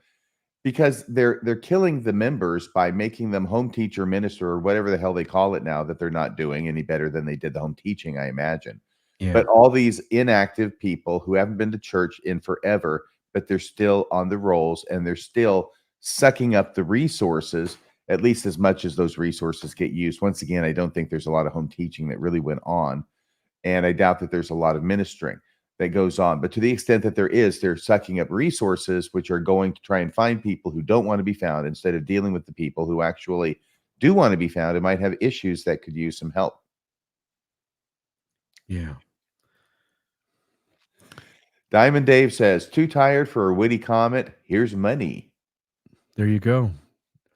because they're killing the members by making them home teacher, minister, or whatever the hell they call it now, that they're not doing any better than they did the home teaching, I imagine. Yeah. But all these inactive people who haven't been to church in forever, but they're still on the rolls and they're still sucking up the resources, at least as much as those resources get used. Once again, I don't think there's a lot of home teaching that really went on. And I doubt that there's a lot of ministering that goes on. But to the extent that there is, they're sucking up resources, which are going to try and find people who don't want to be found, instead of dealing with the people who actually do want to be found and might have issues that could use some help. Yeah. Diamond Dave says, too tired for a witty comment. Here's money. There you go.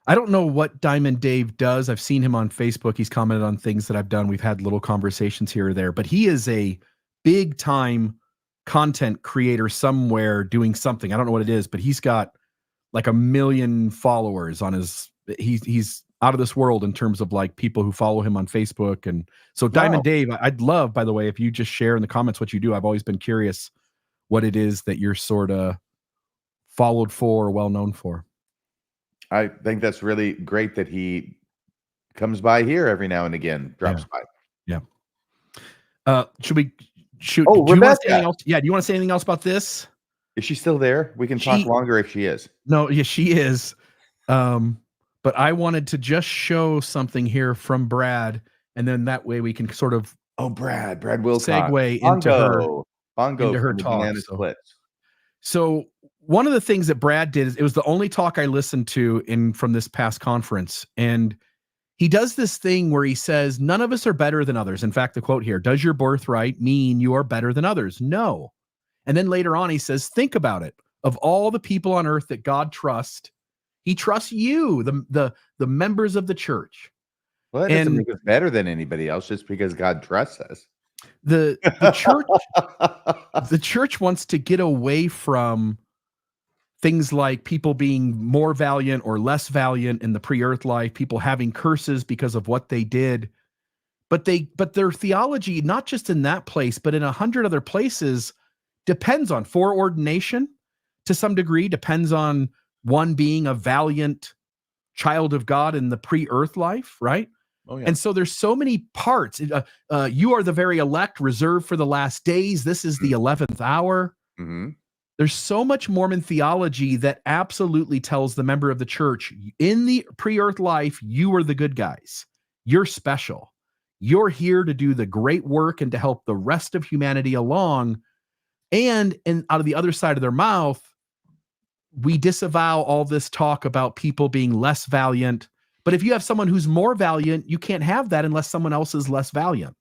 I don't know what Diamond Dave does. I've seen him on Facebook. He's commented on things that I've done. We've had little conversations here or there, but he is a big time content creator somewhere doing something. I don't know what it is, but he's got like 1 million followers on his, he's out of this world in terms of like people who follow him on Facebook. And so Diamond Dave, I'd love, by the way, if you just share in the comments what you do. I've always been curious what it is that you're sort of followed for or well known for. I think that's really great that he comes by here every now and again, drops by. Yeah. Should we shoot? Oh, do you want to say Rebecca. anything else? Yeah. Do you want to say anything else about this? Is she still there? We can talk longer if she is. No, yeah, she is. But I wanted to just show something here from Brad, and then that way we can sort of Brad Wilcox segue into her talk. So one of the things that Brad did is, it was the only talk I listened to from this past conference, and he does this thing where he says, none of us are better than others. In fact, the quote here, does your birthright mean you are better than others? No. And then later on, he says, think about it. Of all the people on earth that God trusts, he trusts you, the members of the church. Well, that doesn't make us better than anybody else just because God trusts us. The church wants to get away from things like people being more valiant or less valiant in the pre-earth life, people having curses because of what they did. But their theology, not just in that place, but in 100 other places, depends on foreordination to some degree, depends on one being a valiant child of God in the pre-earth life, right? Oh, yeah. And so there's so many parts. You are the very elect, reserved for the last days. This is the 11th hour. Mm-hmm. There's so much Mormon theology that absolutely tells the member of the church, in the pre-earth life, you are the good guys. You're special. You're here to do the great work and to help the rest of humanity along. And out of the other side of their mouth, we disavow all this talk about people being less valiant. But if you have someone who's more valiant, you can't have that unless someone else is less valiant.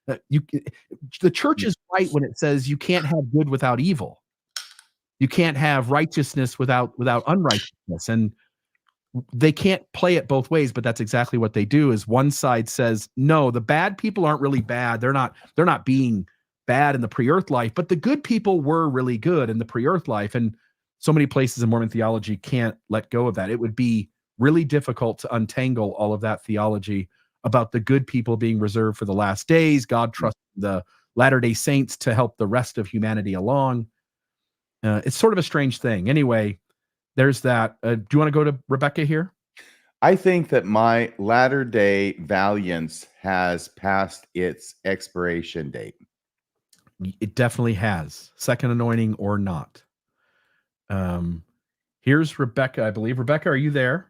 The church is right when it says you can't have good without evil. You can't have righteousness without unrighteousness. And they can't play it both ways, but that's exactly what they do. Is one side says, no, the bad people aren't really bad. They're not being bad in the pre-earth life, but the good people were really good in the pre-earth life. And so many places in Mormon theology can't let go of that. It would be really difficult to untangle all of that theology about the good people being reserved for the last days. God trusts the Latter-day Saints to help the rest of humanity along. It's sort of a strange thing. Anyway, there's that. Do you want to go to Rebecca here? I think that my Latter-day Valiance has passed its expiration date. It definitely has. Second anointing or not. Here's Rebecca, I believe. Rebecca, are you there?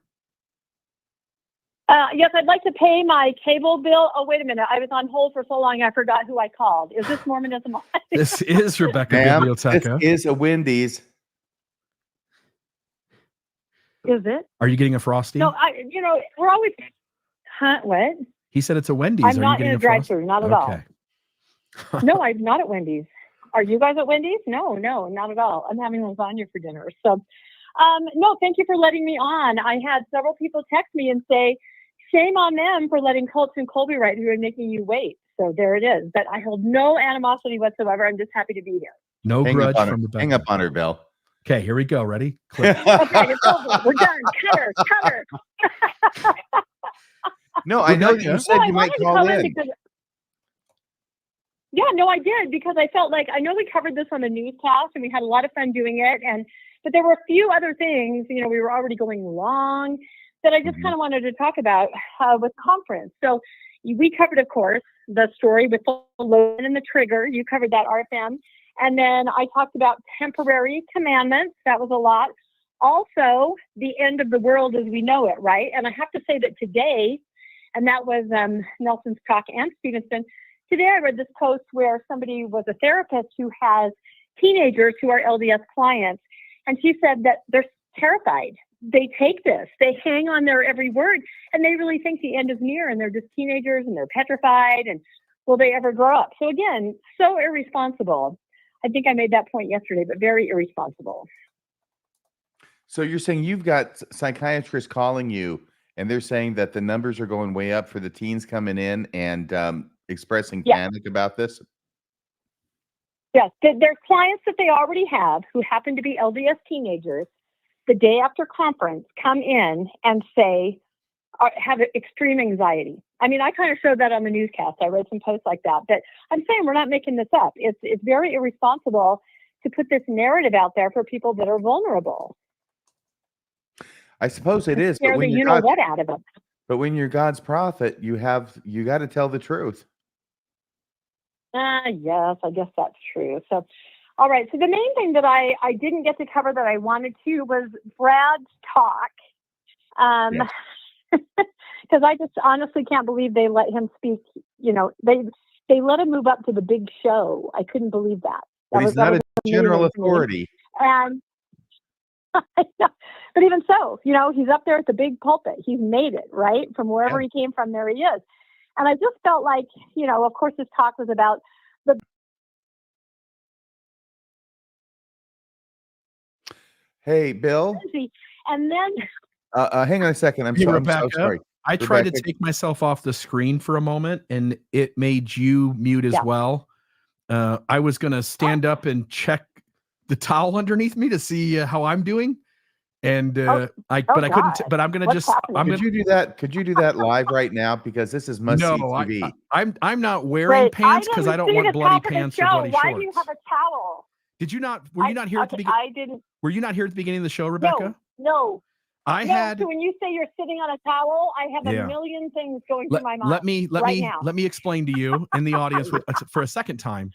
Yes, I'd like to pay my cable bill. Oh, wait a minute. I was on hold for so long, I forgot who I called. Is this Mormonism? This is Rebecca Biblioteca. This is a Wendy's. Is it? Are you getting a Frosty? No, we're always, what? He said it's a Wendy's. I'm Are not you in getting a drive-through, not at all. Okay. No, I'm not at Wendy's. Are you guys at Wendy's? No, not at all. I'm having lasagna for dinner. So, no, thank you for letting me on. I had several people text me and say, shame on them for letting Colts and Colby write who are making you wait. So there it is. But I hold no animosity whatsoever. I'm just happy to be here. No grudge from the back. Hang up on her, Bill. Okay, here we go. Ready? Click. Okay, it's over. We're done. Cutter. No, I know that you said you might call in. Because, yeah, no, I did, because I felt like, I know we covered this on the newscast and we had a lot of fun doing it. But there were a few other things, we were already going long that I just kind of wanted to talk about with conference. So we covered, of course, the story with the load and the trigger. You covered that, RFM. And then I talked about temporary commandments. That was a lot. Also, the end of the world as we know it, right? And I have to say that today, and that was Nelson's talk and Stevenson, today I read this post where somebody was a therapist who has teenagers who are LDS clients. And she said that they're terrified. They take this, they hang on their every word, and they really think the end is near, and they're just teenagers and they're petrified, and will they ever grow up? So again, so irresponsible. I think I made that point yesterday, but very irresponsible. So you're saying you've got psychiatrists calling you, and they're saying that the numbers are going way up for the teens coming in and expressing panic about this? Yes, there's clients that they already have who happen to be LDS teenagers. The day after conference, come in and say, have extreme anxiety. I mean, I kind of showed that on the newscast. I read some posts like that. But I'm saying we're not making this up. It's very irresponsible to put this narrative out there for people that are vulnerable. I suppose it is. Scare the you-know-what out of them. But when you're God's prophet, you got to tell the truth. Yes, I guess that's true. So, all right. So the main thing that I didn't get to cover that I wanted to was Brad's talk. Because I just honestly can't believe they let him speak. They let him move up to the big show. I couldn't believe that. But he's not a general authority. And but even so, he's up there at the big pulpit. He's made it, right? From wherever he came from, there he is. And I just felt like, of course, his talk was about the. Hey, Bill. And then. Hang on a second. I'm so sorry. I tried to take myself off the screen for a moment, and it made you mute as well. I was going to stand up and check the towel underneath me to see how I'm doing. And I couldn't. But I'm gonna Could you do that? Could you do that live right now? Because this is must-see TV. I'm not wearing pants because I don't want bloody pants or bloody shorts. Why do you have a towel? Did you not? Were you not here at the beginning? I didn't. Were you not here at the beginning of the show, Rebecca? No. So when you say you're sitting on a towel, I have a million things going through my mind. Let me explain to you in the audience for a second time.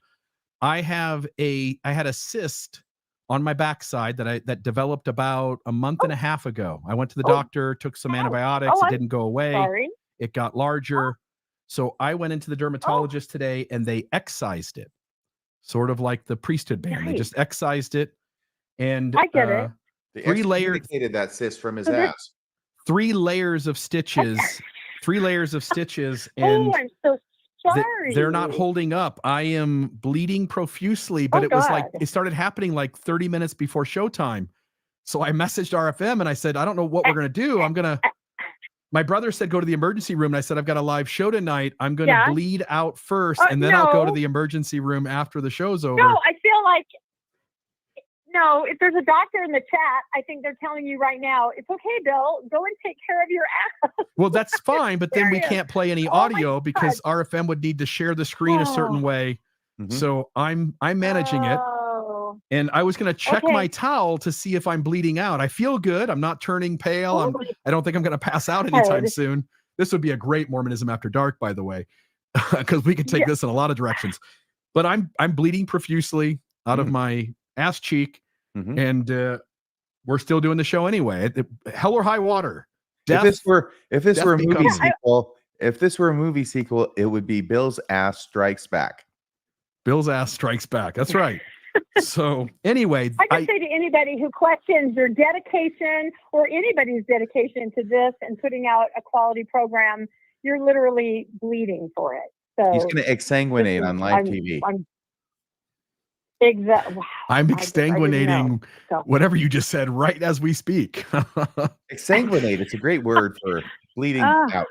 I had a cyst on my backside that developed about a month and a half ago. I went to the doctor, took some antibiotics. It didn't go away. Sorry. It got larger. So I went into the dermatologist today, and they excised it, sort of like the priesthood ban. They just excised it, and I get it. They 3 layers. That cyst from his ass. 3 layers of stitches. 3 layers of stitches, and I'm so sorry. They're not holding up. I am bleeding profusely, but it was like it started happening like 30 minutes before showtime. So I messaged RFM and I said, I don't know what we're gonna do. My brother said go to the emergency room, and I said I've got a live show tonight. I'm gonna bleed out first, and then I'll go to the emergency room after the show's over. No, I feel like if there's a doctor in the chat, I think they're telling you right now, it's okay, Bill, go and take care of your ass. Well, that's fine, but then we can't play any audio because RFM would need to share the screen a certain way. So I'm managing it. And I was going to check my towel to see if I'm bleeding out. I feel good. I'm not turning pale. I don't think I'm going to pass out anytime soon. This would be a great Mormonism After Dark, by the way, because we could take this in a lot of directions. But I'm bleeding profusely out of my ass cheek. And we're still doing the show anyway. Hell or high water. If this were a movie sequel, it would be Bill's Ass Strikes Back. Bill's Ass Strikes Back. That's right. So anyway, I can say to anybody who questions your dedication or anybody's dedication to this and putting out a quality program, you're literally bleeding for it. So He's going to exsanguinate on live TV. Exactly. Wow. I'm I didn't know. exsanguinating So, whatever you just said right as we speak. Exsanguinate. It's a great word for bleeding out.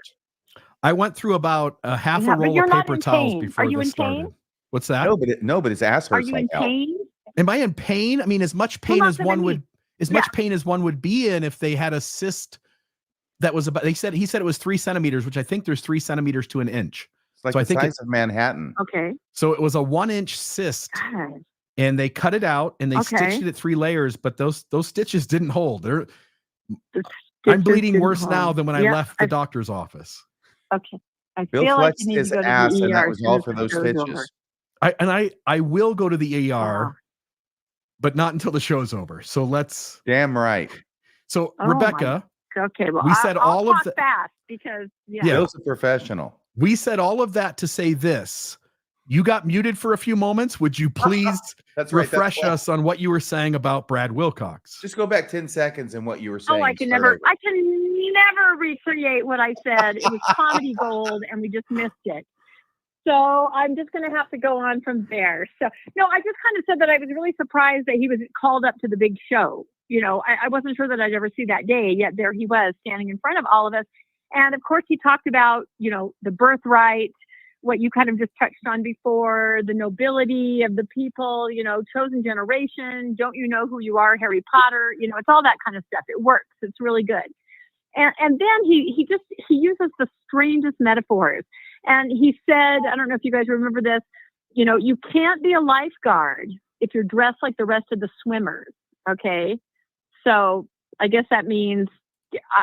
I went through about a half yeah, a but roll you're of not paper in towels pain. Are before you this in pain? started. What's that? No, but his ass Are hurts you like in hell. pain? Am I in pain? I mean, as much pain Come on, as come one at would, me. as Yeah. much pain as one would be in if they had a cyst that was about, he said it was 3 centimeters, which I think there's 3 centimeters to an inch. It's like So I the think size of Manhattan. Okay. So it was a 1-inch cyst, God. and they cut it out and they Okay. stitched it at 3 layers, but those stitches didn't hold. The I'm stitches bleeding didn't worse now hold. than when I Yeah, left the doctor's office. Okay. I Bill feel like flexed you need his to go to ass, the and ER that as was soon all as for the those show's over. stitches. I will go to the ER, Wow. but not until the show's over. So let's. Damn right. So Oh, Rebecca, Okay. Well, we said I'll all of talk the. fast because yeah. Bill's a professional. We said all of that to say this. You got muted for a few moments. Would you please That's right. refresh us on what you were saying about Brad Wilcox? Just go back 10 seconds and what you were Oh, saying. I can never recreate what I said. It was comedy gold, and we just missed it. So I'm just going to have to go on from there. So no, I just kind of said that I was really surprised that he was called up to the big show. You know, I wasn't sure that I'd ever see that day, yet there he was standing in front of all of us. And of course, he talked about, you know, the birthright, what you kind of just touched on before, the nobility of the people, you know, chosen generation. Don't you know who you are, Harry Potter? You know, it's all that kind of stuff. It works. It's really good. And then he uses the strangest metaphors. And he said, I don't know if you guys remember this, you know, you can't be a lifeguard if you're dressed like the rest of the swimmers. Okay. So I guess that means,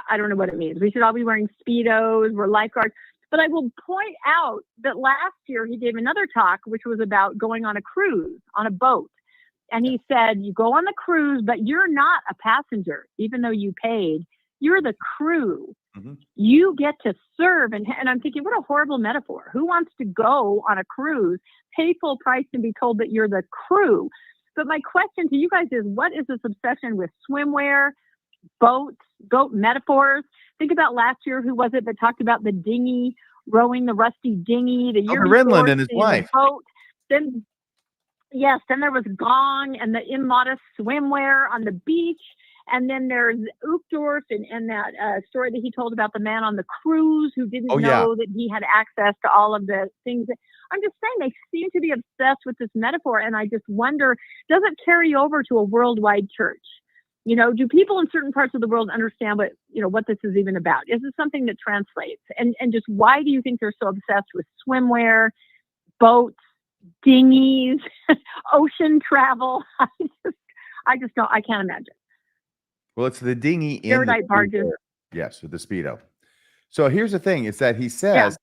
I don't know what it means. We should all be wearing Speedos, we're lifeguards. But I will point out that last year he gave another talk, which was about going on a cruise, on a boat. And he said, you go on the cruise, but you're not a passenger, even though you paid. You're the crew. Mm-hmm. You get to serve. And I'm thinking, what a horrible metaphor. Who wants to go on a cruise, pay full price, and be told that you're the crew? But my question to you guys is, what is this obsession with swimwear, boat metaphors? Think about last year, who was it that talked about the dinghy, rowing the rusty dinghy, the year Elder before, Renlund and his wife. the boat. Then there was Gong and the immodest swimwear on the beach. And then there's Uchtdorf and that story that he told about the man on the cruise who didn't know that he had access to all of the things. I'm just saying, they seem to be obsessed with this metaphor. And I just wonder, does it carry over to a worldwide church? You know, do people in certain parts of the world understand what this is even about? Is this something that translates? And just why do you think they're so obsessed with swimwear, boats, dinghies, ocean travel? I just don't, I can't imagine. Well, it's the dinghy in Erudite barges. Yes, with the Speedo. So here's the thing: is that he says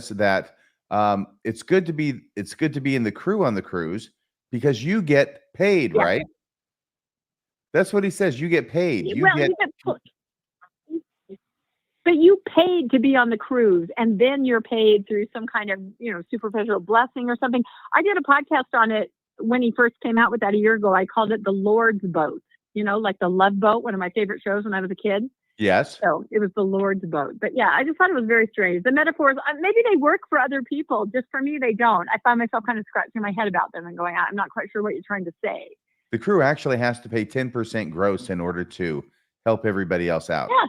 that it's good to be in the crew on the cruise because you get paid, right? That's what he says. You get paid. But you paid to be on the cruise, and then you're paid through some kind of, superficial blessing or something. I did a podcast on it when he first came out with that a year ago. I called it the Lord's Boat, like the Love Boat, one of my favorite shows when I was a kid. Yes. So it was the Lord's Boat. But yeah, I just thought it was very strange. The metaphors, maybe they work for other people. Just for me, they don't. I find myself kind of scratching my head about them and going, I'm not quite sure what you're trying to say. The crew actually has to pay 10% gross in order to help everybody else out. Yeah.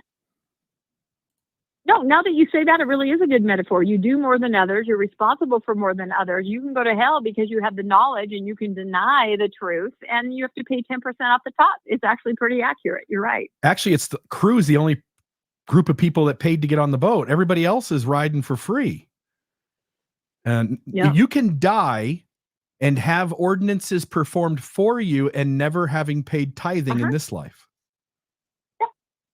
No, now that you say that, it really is a good metaphor. You do more than others. You're responsible for more than others. You can go to hell because you have the knowledge and you can deny the truth, and you have to pay 10% off the top. It's actually pretty accurate. You're right. Actually, it's the crew's the only group of people that paid to get on the boat. Everybody else is riding for free. And you can die and have ordinances performed for you and never having paid tithing in this life. Yeah.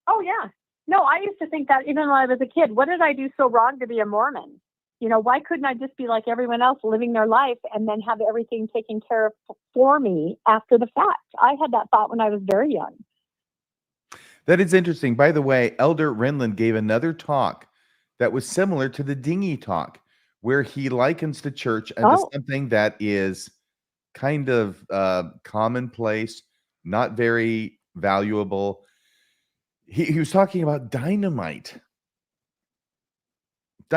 Oh, yeah. No, I used to think that even when I was a kid. What did I do so wrong to be a Mormon? Why couldn't I just be like everyone else, living their life and then have everything taken care of for me after the fact? I had that thought when I was very young. That is interesting. By the way, Elder Renlund gave another talk that was similar to the dinghy talk, where he likens the church as something that is kind of commonplace, not very valuable. He was talking about dynamite.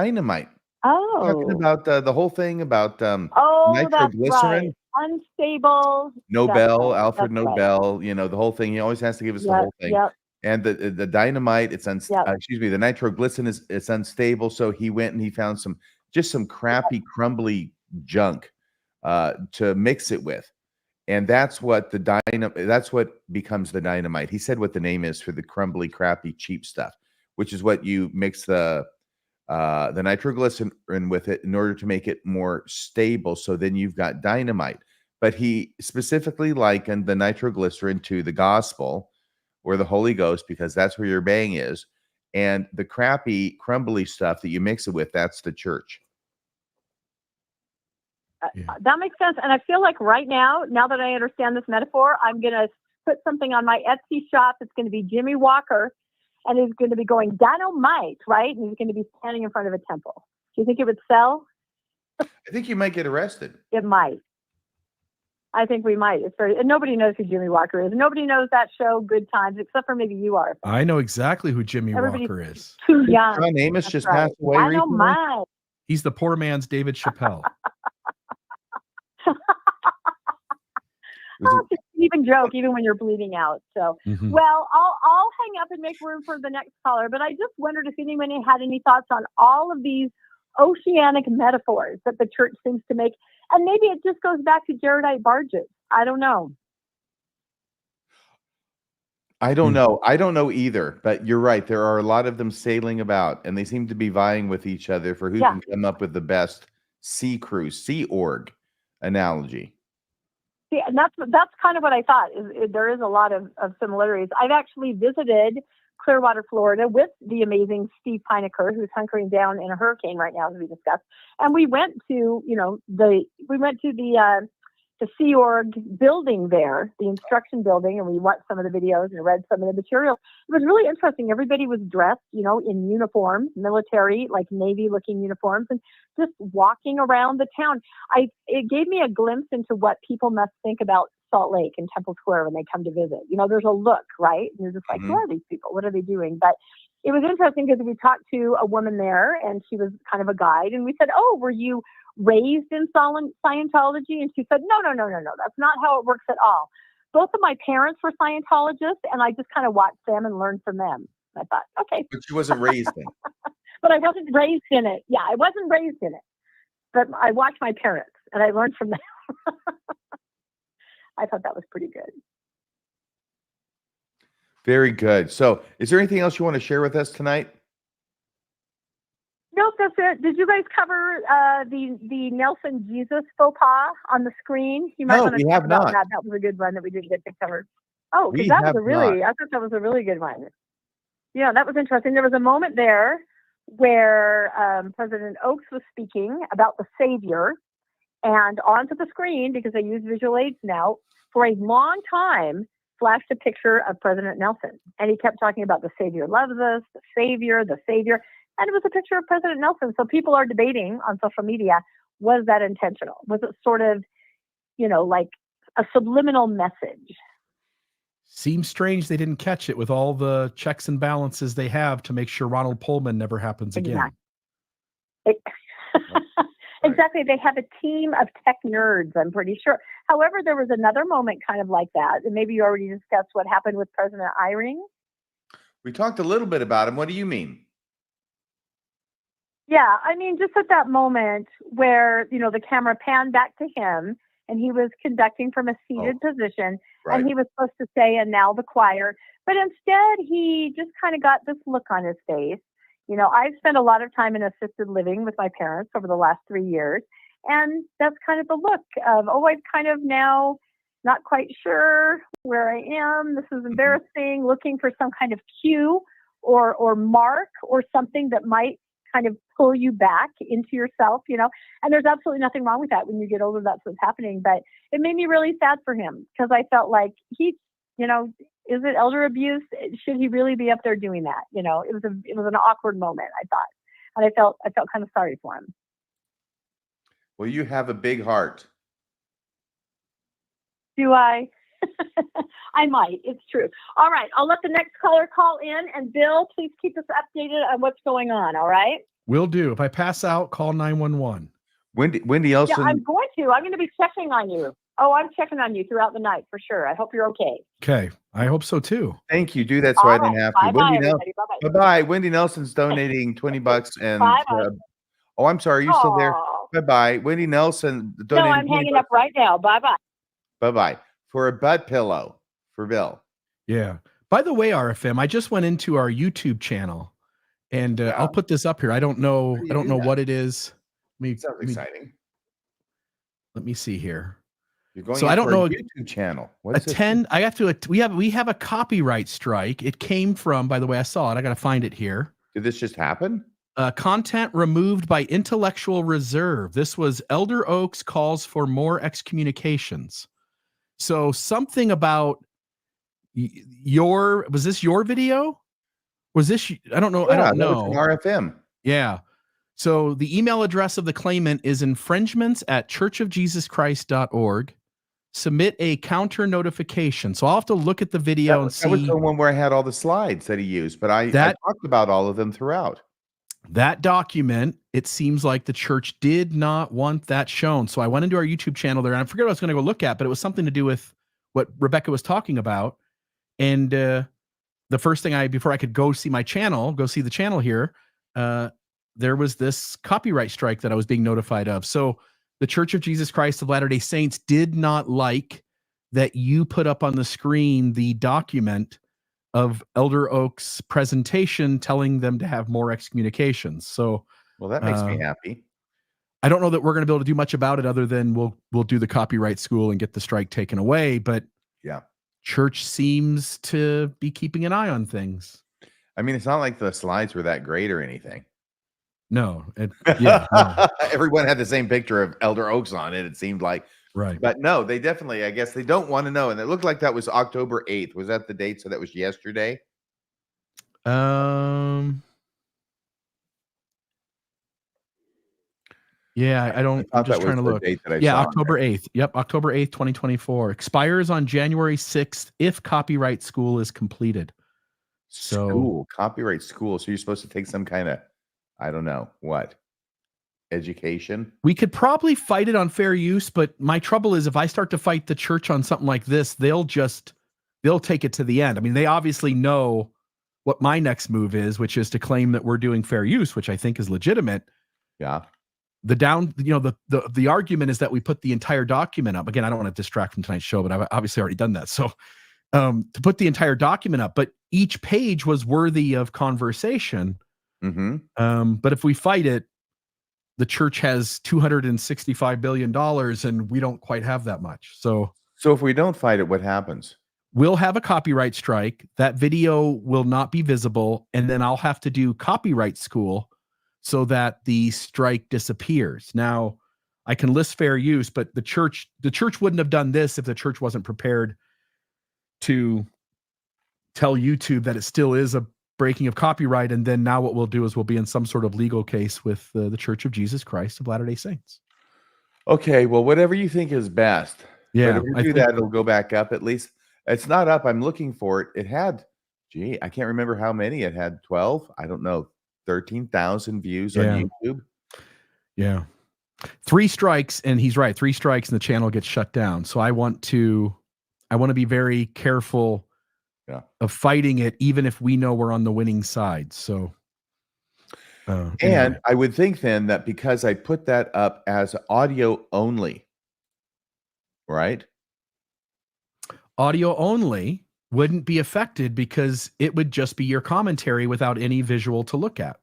dynamite. Talking Oh. about the whole thing about Oh, that's nitroglycerin. right. Unstable. That's Nobel, right. Alfred That's right. Nobel, the whole thing. He always has to give us the Yep. whole thing. Yep. And the dynamite, Yep. the nitroglycerin it's unstable. So he went and he found some crappy, crumbly junk to mix it with. And that's what that's what becomes the dynamite. He said what the name is for the crumbly, crappy, cheap stuff, which is what you mix the nitroglycerin with it in order to make it more stable. So then you've got dynamite. But he specifically likened the nitroglycerin to the gospel or the Holy Ghost, because that's where your bang is. And the crappy, crumbly stuff that you mix it with, that's the church. That makes sense. And I feel like right now that I understand this metaphor, I'm going to put something on my Etsy shop. It's going to be Jimmy Walker, and he's going to be going dynamite, right? And he's going to be standing in front of a temple. Do you think it would sell? I think you might get arrested. It might. I think we might. And nobody knows who Jimmy Walker is. Nobody knows that show, Good Times, except for maybe you are. I know exactly who Jimmy Everybody's Walker is. too young. John Amos That's just right. passed away recently. Dynamite. He's the poor man's David Chappelle. Oh, it's an even joke, even when you're bleeding out. So, well, I'll hang up and make room for the next caller. But I just wondered if anyone had any thoughts on all of these oceanic metaphors that the church seems to make, and maybe it just goes back to Jaredite barges. I don't know. I don't know. I don't know either. But you're right. There are a lot of them sailing about, and they seem to be vying with each other for who can come up with the best sea cruise, sea org analogy. See, and that's kind of what I thought. There is a lot of similarities. I've actually visited Clearwater, Florida, with the amazing Steve Pinecker, who's hunkering down in a hurricane right now, as we discussed. And we went to, the Sea Org building there, the instruction building, and we watched some of the videos and read some of the materials. It was really interesting. Everybody was dressed, in uniforms, military, like Navy-looking uniforms, and just walking around the town. It gave me a glimpse into what people must think about Salt Lake and Temple Square when they come to visit. There's a look, right? And you're just like, who are these people? What are they doing? But it was interesting because we talked to a woman there, and she was kind of a guide, and we said, "Oh, were you raised in Scientology?" And she said, no, that's not how it works at all. Both of my parents were Scientologists, and I just kind of watched them and learned from them. I thought, okay. But she wasn't raised in it. But I wasn't raised in it. Yeah, I wasn't raised in it. But I watched my parents, and I learned from them. I thought that was pretty good. Very good. So is there anything else you want to share with us tonight? Nope, that's it. Did you guys cover the Nelson Jesus faux pas on the screen? You might No, want to we talk have about not. that. That was a good one that we didn't get to cover. Oh, because We that have was I thought that was a really good one. Yeah, that was interesting. There was a moment there where President Oaks was speaking about the Savior, and onto the screen, because they use visual aids now, for a long time flashed a picture of President Nelson. And he kept talking about the Savior loves us, the Savior. And it was a picture of President Nelson. So people are debating on social media, was that intentional? Was it sort of, like a subliminal message? Seems strange they didn't catch it with all the checks and balances they have to make sure Ronald Pullman never happens again. Exactly. They have a team of tech nerds, I'm pretty sure. However, there was another moment kind of like that. And maybe you already discussed what happened with President Eyring. We talked a little bit about him. What do you mean? Yeah, I mean, just at that moment where, the camera panned back to him and he was conducting from a seated position, right. And he was supposed to say, and now the choir. But instead, he just kind of got this look on his face. I've spent a lot of time in assisted living with my parents over the last 3 years. And that's kind of the look of, I'm kind of now not quite sure where I am. This is embarrassing, looking for some kind of cue or mark or something that might kind of pull you back into yourself, and there's absolutely nothing wrong with that. When you get older, that's what's happening. But it made me really sad for him, because I felt like is it elder abuse? Should he really be up there doing that? It was an awkward moment, I thought. And I felt kind of sorry for him. Well, you have a big heart. Do I? I might. It's true. All right. I'll let the next caller call in. And Bill, please keep us updated on what's going on. All right. Will do. If I pass out, call 911. Wendy Yeah, Elson. I'm going to. I'm going to be checking on you. Oh, I'm checking on you throughout the night for sure. I hope you're okay. Okay. I hope so too. Thank you. Do that so I don't have to. Bye-bye, everybody. Bye-bye. Bye-bye. Wendy Nelson's donating $20 and Bye-bye. oh, I'm sorry. Are you still there? Aw. Bye-bye. Wendy Nelson No, donating I'm hanging $20. up right now. Bye-bye. Bye-bye. For a butt pillow for Bill. Yeah. By the way, RFM, I just went into our YouTube channel, and I'll put this up here. I don't know. I don't know what it is. Sounds exciting. Let me see here. You're going so I don't know a YouTube channel. What is I have to. We have a copyright strike. It came from. By the way, I saw it. I got to find it here. Did this just happen? Content removed by intellectual reserve. This was Elder Oaks calls for more excommunications. So something about was this your video? Was this, I don't know. Yeah, I don't know. From RFM. Yeah. So the email address of the claimant is infringements@churchofjesuschrist.org. Submit a counter notification. So I'll have to look at the video and see. That was the one where I had all the slides that he used, but I talked about all of them throughout. That document, it seems like the church did not want that shown. So I went into our YouTube channel there, and I forget what I was going to go look at, but it was something to do with what Rebecca was talking about. And the first thing before I could go see the channel here, there was this copyright strike that I was being notified of. So the Church of Jesus Christ of Latter-day Saints did not like that you put up on the screen the document of Elder Oaks' presentation telling them to have more excommunications. So, well, that makes me happy. I don't know that we're going to be able to do much about it other than we'll do the copyright school and get the strike taken away. But yeah, church seems to be keeping an eye on things. I mean, it's not like the slides were that great or anything. No, no. Everyone had the same picture of Elder Oaks on it. It seemed like, right. But no, they definitely, I guess they don't want to know. And it looked like that was October 8th. Was that the date? So that was yesterday. Yeah, I'm just trying to look. October 8th. Yep, October 8th, 2024. Expires on January 6th if copyright school is completed. Copyright school. So you're supposed to take some kind of, I don't know what, education. We could probably fight it on fair use, but my trouble is if I start to fight the church on something like this, they'll take it to the end. I mean, they obviously know what my next move is, which is to claim that we're doing fair use, which I think is legitimate. Yeah. The argument is that we put the entire document up. Again, I don't want to distract from tonight's show, but I've obviously already done that. So to put the entire document up, but each page was worthy of conversation. Mm-hmm. But if we fight it, the church has $265 billion and we don't quite have that much. So if we don't fight it, what happens? We'll have a copyright strike. That video will not be visible. And then I'll have to do copyright school so that the strike disappears. Now I can list fair use, but the church wouldn't have done this if the church wasn't prepared to tell YouTube that it still is a breaking of copyright. And then now what we'll do is we'll be in some sort of legal case with the Church of Jesus Christ of Latter-day Saints. Okay. Well, whatever you think is best. Yeah. But if we do that, it'll go back up at least. It's not up. I'm looking for it. It had, I can't remember how many. It had 12. I don't know. 13,000 views on YouTube. Yeah. 3 strikes. And he's right. 3 strikes and the channel gets shut down. So I want to be very careful of fighting it, even if we know we're on the winning side. So, and I would think then that because I put that up as audio only, right? Audio only wouldn't be affected because it would just be your commentary without any visual to look at.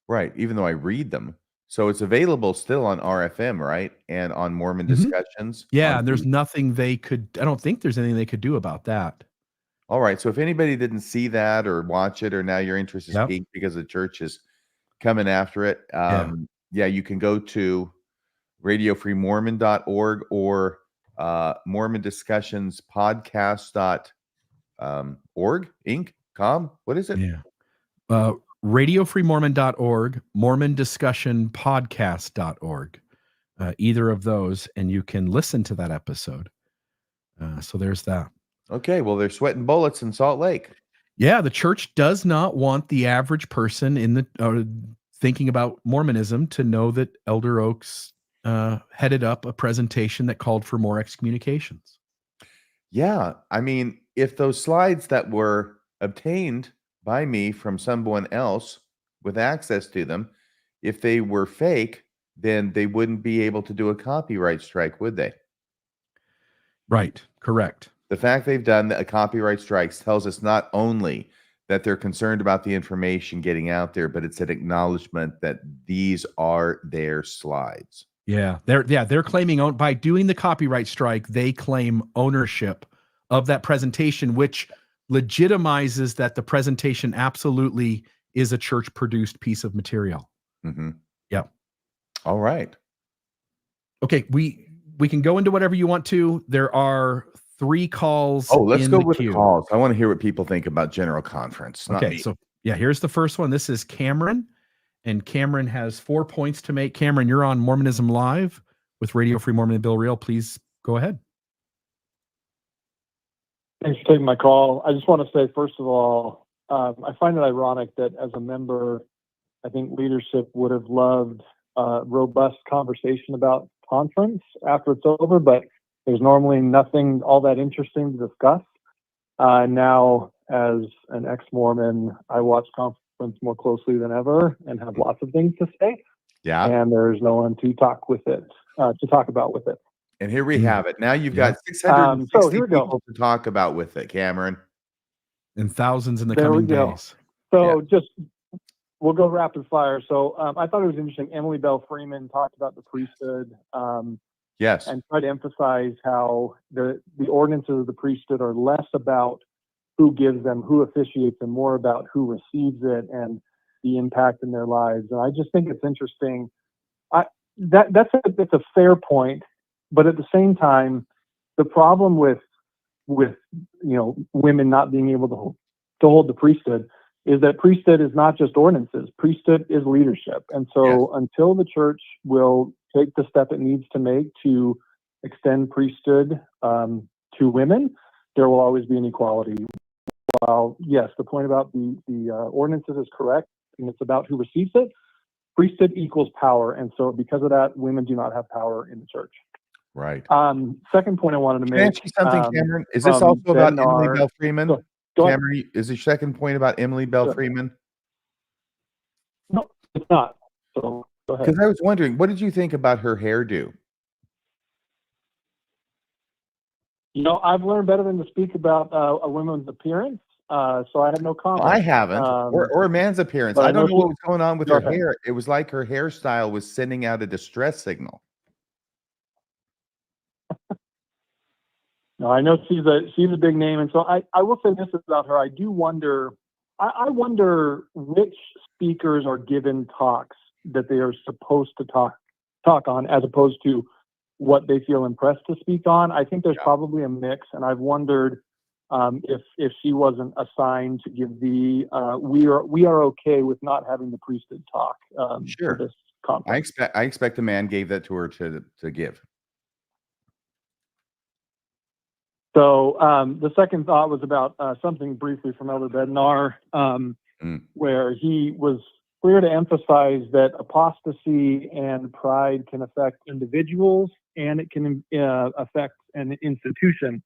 Right. Even though I read them. So it's available still on RFM, right? And on Mormon discussions. Yeah. And there's nothing I don't think there's anything they could do about that. All right. So if anybody didn't see that or watch it, or now your interest is piqued because the church is coming after it, you can go to radiofreemormon.org or Mormon Discussions podcast.org, Inc.com. What is it? Yeah. Radiofreemormon.org, Mormon Discussion podcast.org. Either of those, and you can listen to that episode. So there's that. Okay, well, they're sweating bullets in Salt Lake. Yeah, the church does not want the average person thinking about Mormonism to know that Elder Oaks headed up a presentation that called for more excommunications. Yeah. I mean, if those slides that were obtained by me from someone else with access to them, if they were fake, then they wouldn't be able to do a copyright strike, would they? Right. Correct. The fact they've done a copyright strikes tells us not only that they're concerned about the information getting out there, but it's an acknowledgement that these are their slides. Yeah. They're claiming by doing the copyright strike, they claim ownership of that presentation, which legitimizes that the presentation absolutely is a church produced piece of material. Mm-hmm. Yeah. All right. Okay. We can go into whatever you want to. There are 3 calls. Oh, let's in go the with queue. the calls. I want to hear what people think about General Conference. Not Okay, me. so yeah, here's the first one. This is Cameron, and Cameron has 4 points to make. Cameron, you're on Mormonism Live with Radio Free Mormon and Bill Reel. Please go ahead. Thanks for taking my call. I just want to say, first of all, I find it ironic that as a member, I think leadership would have loved a robust conversation about conference after it's over, but there's normally nothing all that interesting to discuss. Now, as an ex-Mormon, I watch conference more closely than ever and have lots of things to say. Yeah. And there's no one to talk about with it. And here we have it. Now you've Yeah. got 660 So here we go. people to talk about with it, Cameron. And thousands in the There we coming go. days. So we'll go rapid fire. So I thought it was interesting. Emily Bell Freeman talked about the priesthood Yes. and tried to emphasize how the ordinances of the priesthood are less about who gives them, who officiates, and more about who receives it and the impact in their lives. And I just think it's interesting. That's a fair point, but at the same time, the problem with women not being able to hold the priesthood is that priesthood is not just ordinances. Priesthood is leadership. And so until the church will take the step it needs to make to extend priesthood to women, there will always be inequality. While, yes, the point about the ordinances is correct, and it's about who receives it, priesthood equals power. And so because of that, women do not have power in the church. Right. Second point I wanted to Can I make. ask you something, Cameron? Is this also about Emily Bell Freeman? Go ahead. Cameron, is your second point about Emily Bell Freeman? No, it's not. So go ahead. Because I was wondering, what did you think about her hairdo? I've learned better than to speak about a woman's appearance, so I have no comment. I haven't, or a man's appearance. I don't know what was going on with her hair. It was like her hairstyle was sending out a distress signal. No, I know she's a big name, and so I will say this about her. I do wonder. I wonder which speakers are given talks that they are supposed to talk on, as opposed to what they feel impressed to speak on. I think there's probably a mix, and I've wondered if she wasn't assigned to give the we are okay with not having the priesthood talk. For this conference. I expect the man gave that to her to give. So the second thought was about something briefly from Elder Bednar, where he was clear to emphasize that apostasy and pride can affect individuals and it can affect an institution,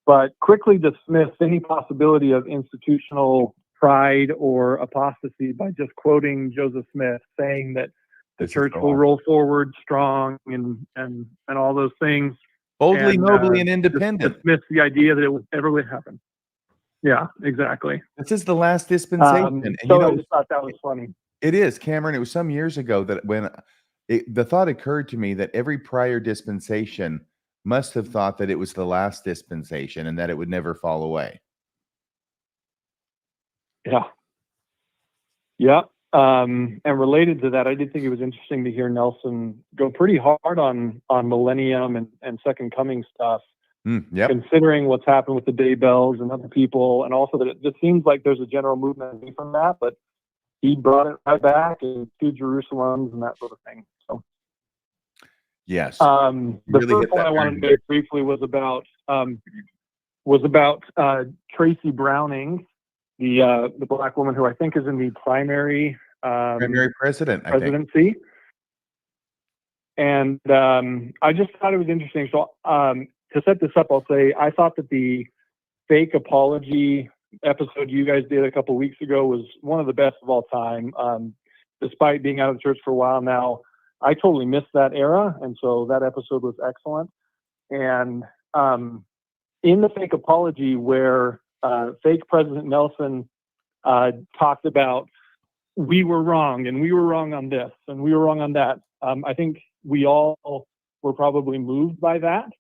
but quickly dismissed any possibility of institutional pride or apostasy by just quoting Joseph Smith saying that the church will roll forward strong and all those things. Boldly, nobly, and independent. Dismiss the idea that it ever would happen. Yeah, exactly. This is the last dispensation. And so I just thought that was funny. It is, Cameron. It was some years ago that when the thought occurred to me that every prior dispensation must have thought that it was the last dispensation and that it would never fall away. Yeah. Yeah. And related to that, I did think it was interesting to hear Nelson go pretty hard on Millennium and Second Coming stuff, considering what's happened with the day bells and other people, and also that it just seems like there's a general movement away from that, but he brought it right back and to Jerusalems and that sort of thing. So, yes. The third point I wanted to make briefly was about Tracy Browning, the black woman who I think is in the primary primary president, I think. presidency. And I just thought it was interesting. So to set this up, I'll say I thought that the fake apology episode you guys did a couple weeks ago was one of the best of all time. Despite being out of the church for a while now, I totally missed that era, and so that episode was excellent. And in the fake apology, where fake President Nelson talked about we were wrong, and we were wrong on this, and we were wrong on that, I think we all were probably moved by that.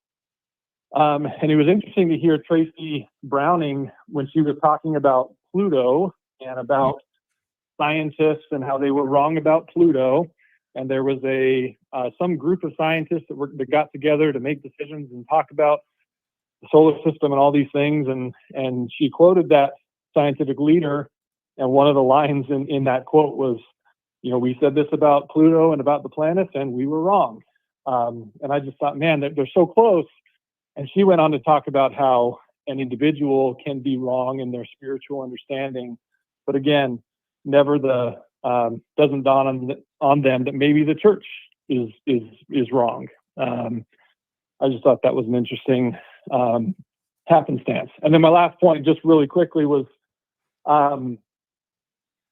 And it was interesting to hear Tracy Browning when she was talking about Pluto and about scientists and how they were wrong about Pluto. And there was some group of scientists that got together to make decisions and talk about the solar system and all these things. And she quoted that scientific leader. And one of the lines in that quote was, we said this about Pluto and about the planets, and we were wrong. And I just thought, man, they're so close. And she went on to talk about how an individual can be wrong in their spiritual understanding, but again, never doesn't dawn on them that maybe the church is wrong. I just thought that was an interesting happenstance. And then my last point, just really quickly, was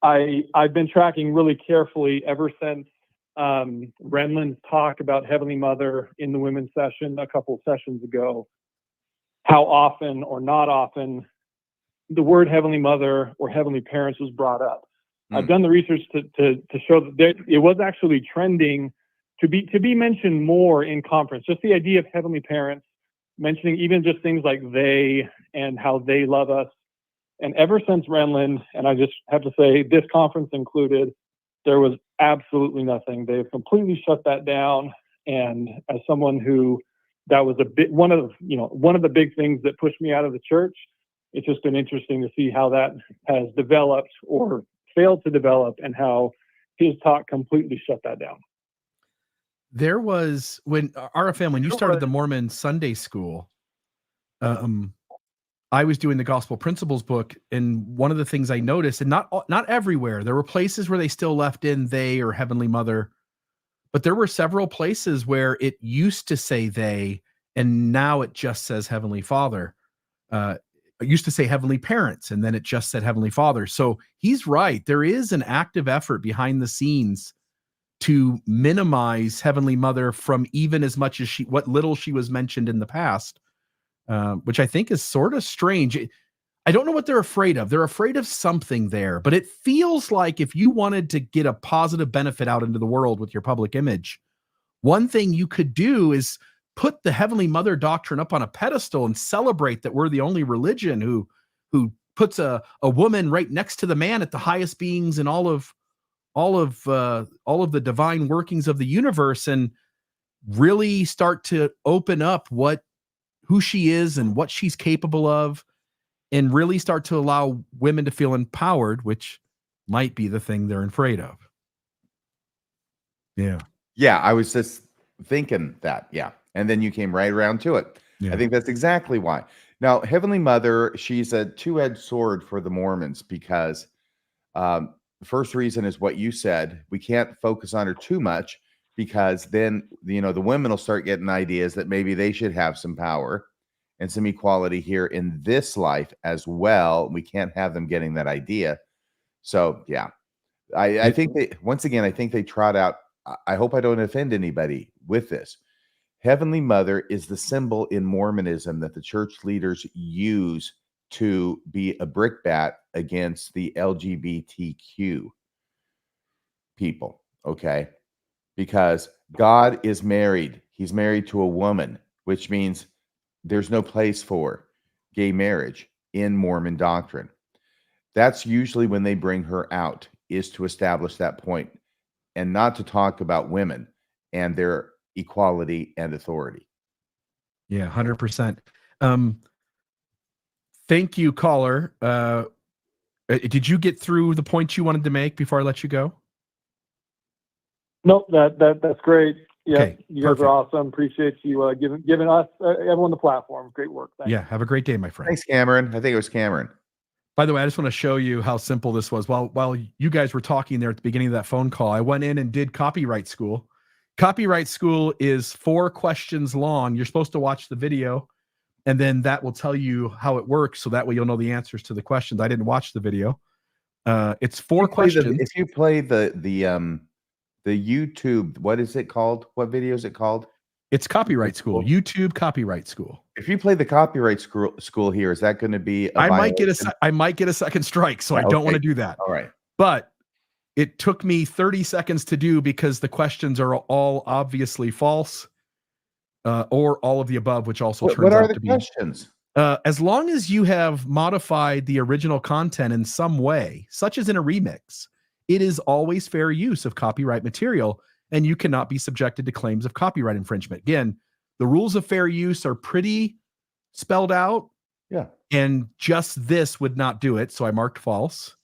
I've been tracking really carefully ever since Renlund's talk about Heavenly Mother in the women's session a couple of sessions ago, how often or not often the word Heavenly Mother or Heavenly Parents was brought up. I've done the research to show that it was actually trending to be mentioned more in conference. Just the idea of Heavenly Parents, mentioning even just things like they and how they love us. And ever since Renlund, and I just have to say this conference included, there was absolutely nothing. They've completely shut that down. And as someone who, that was one of the big things that pushed me out of the church, it's just been interesting to see how that has developed or failed to develop, and how his talk completely shut that down. There was, when RFM, when you started the Mormon Sunday school, I was doing the Gospel Principles book, and one of the things I noticed, and not everywhere, there were places where they still left in they or Heavenly Mother, but there were several places where it used to say they, and now it just says Heavenly Father. It used to say Heavenly Parents, and then it just said Heavenly Father. So he's right. There is an active effort behind the scenes to minimize Heavenly Mother from even as much as what little she was mentioned in the past. Which I think is sort of strange. I don't know what they're afraid of. They're afraid of something there, but it feels like if you wanted to get a positive benefit out into the world with your public image, one thing you could do is put the Heavenly Mother doctrine up on a pedestal and celebrate that we're the only religion who puts a woman right next to the man at the highest beings in all of the divine workings of the universe, and really start to open up who she is and what she's capable of, and really start to allow women to feel empowered, which might be the thing they're afraid of. Yeah. Yeah, I was just thinking that. Yeah. And then you came right around to it. Yeah. I think that's exactly why. Now, Heavenly Mother, she's a two-edged sword for the Mormons, because the first reason is what you said. We can't focus on her too much, because then, the women will start getting ideas that maybe they should have some power and some equality here in this life as well. We can't have them getting that idea. So, yeah, I think I think they trot out, I hope I don't offend anybody with this. Heavenly Mother is the symbol in Mormonism that the church leaders use to be a brickbat against the LGBTQ people, okay? Because God is married. He's married to a woman, which means there's no place for gay marriage in Mormon doctrine. That's usually when they bring her out, is to establish that point, and not to talk about women and their equality and authority. Yeah, 100%. Thank you, caller. Did you get through the points you wanted to make before I let you go? Nope, that's great. Yeah, Okay, you guys perfect. are awesome. Appreciate you giving us everyone the platform. Great work. Thanks. Yeah, have a great day, my friend. Thanks, Cameron. I think it was Cameron. By the way, I just want to show you how simple this was. While you guys were talking there at the beginning of that phone call, I went in and did copyright school. Copyright school is 4 questions long. You're supposed to watch the video, and then that will tell you how it works. So that way you'll know the answers to the questions. I didn't watch the video. It's 4 questions. If you play the YouTube, what is it called? What video is it called? It's copyright school. YouTube copyright school. If you play the copyright school here, is that going to be? I might get a second strike, so I don't want to do that. All right, but it took me 30 seconds to do because the questions are all obviously false, or all of the above, which also turns out to be. What are the questions? As long as you have modified the original content in some way, such as in a remix, it is always fair use of copyright material, and you cannot be subjected to claims of copyright infringement. Again, the rules of fair use are pretty spelled out. Yeah. And just this would not do it. So I marked false.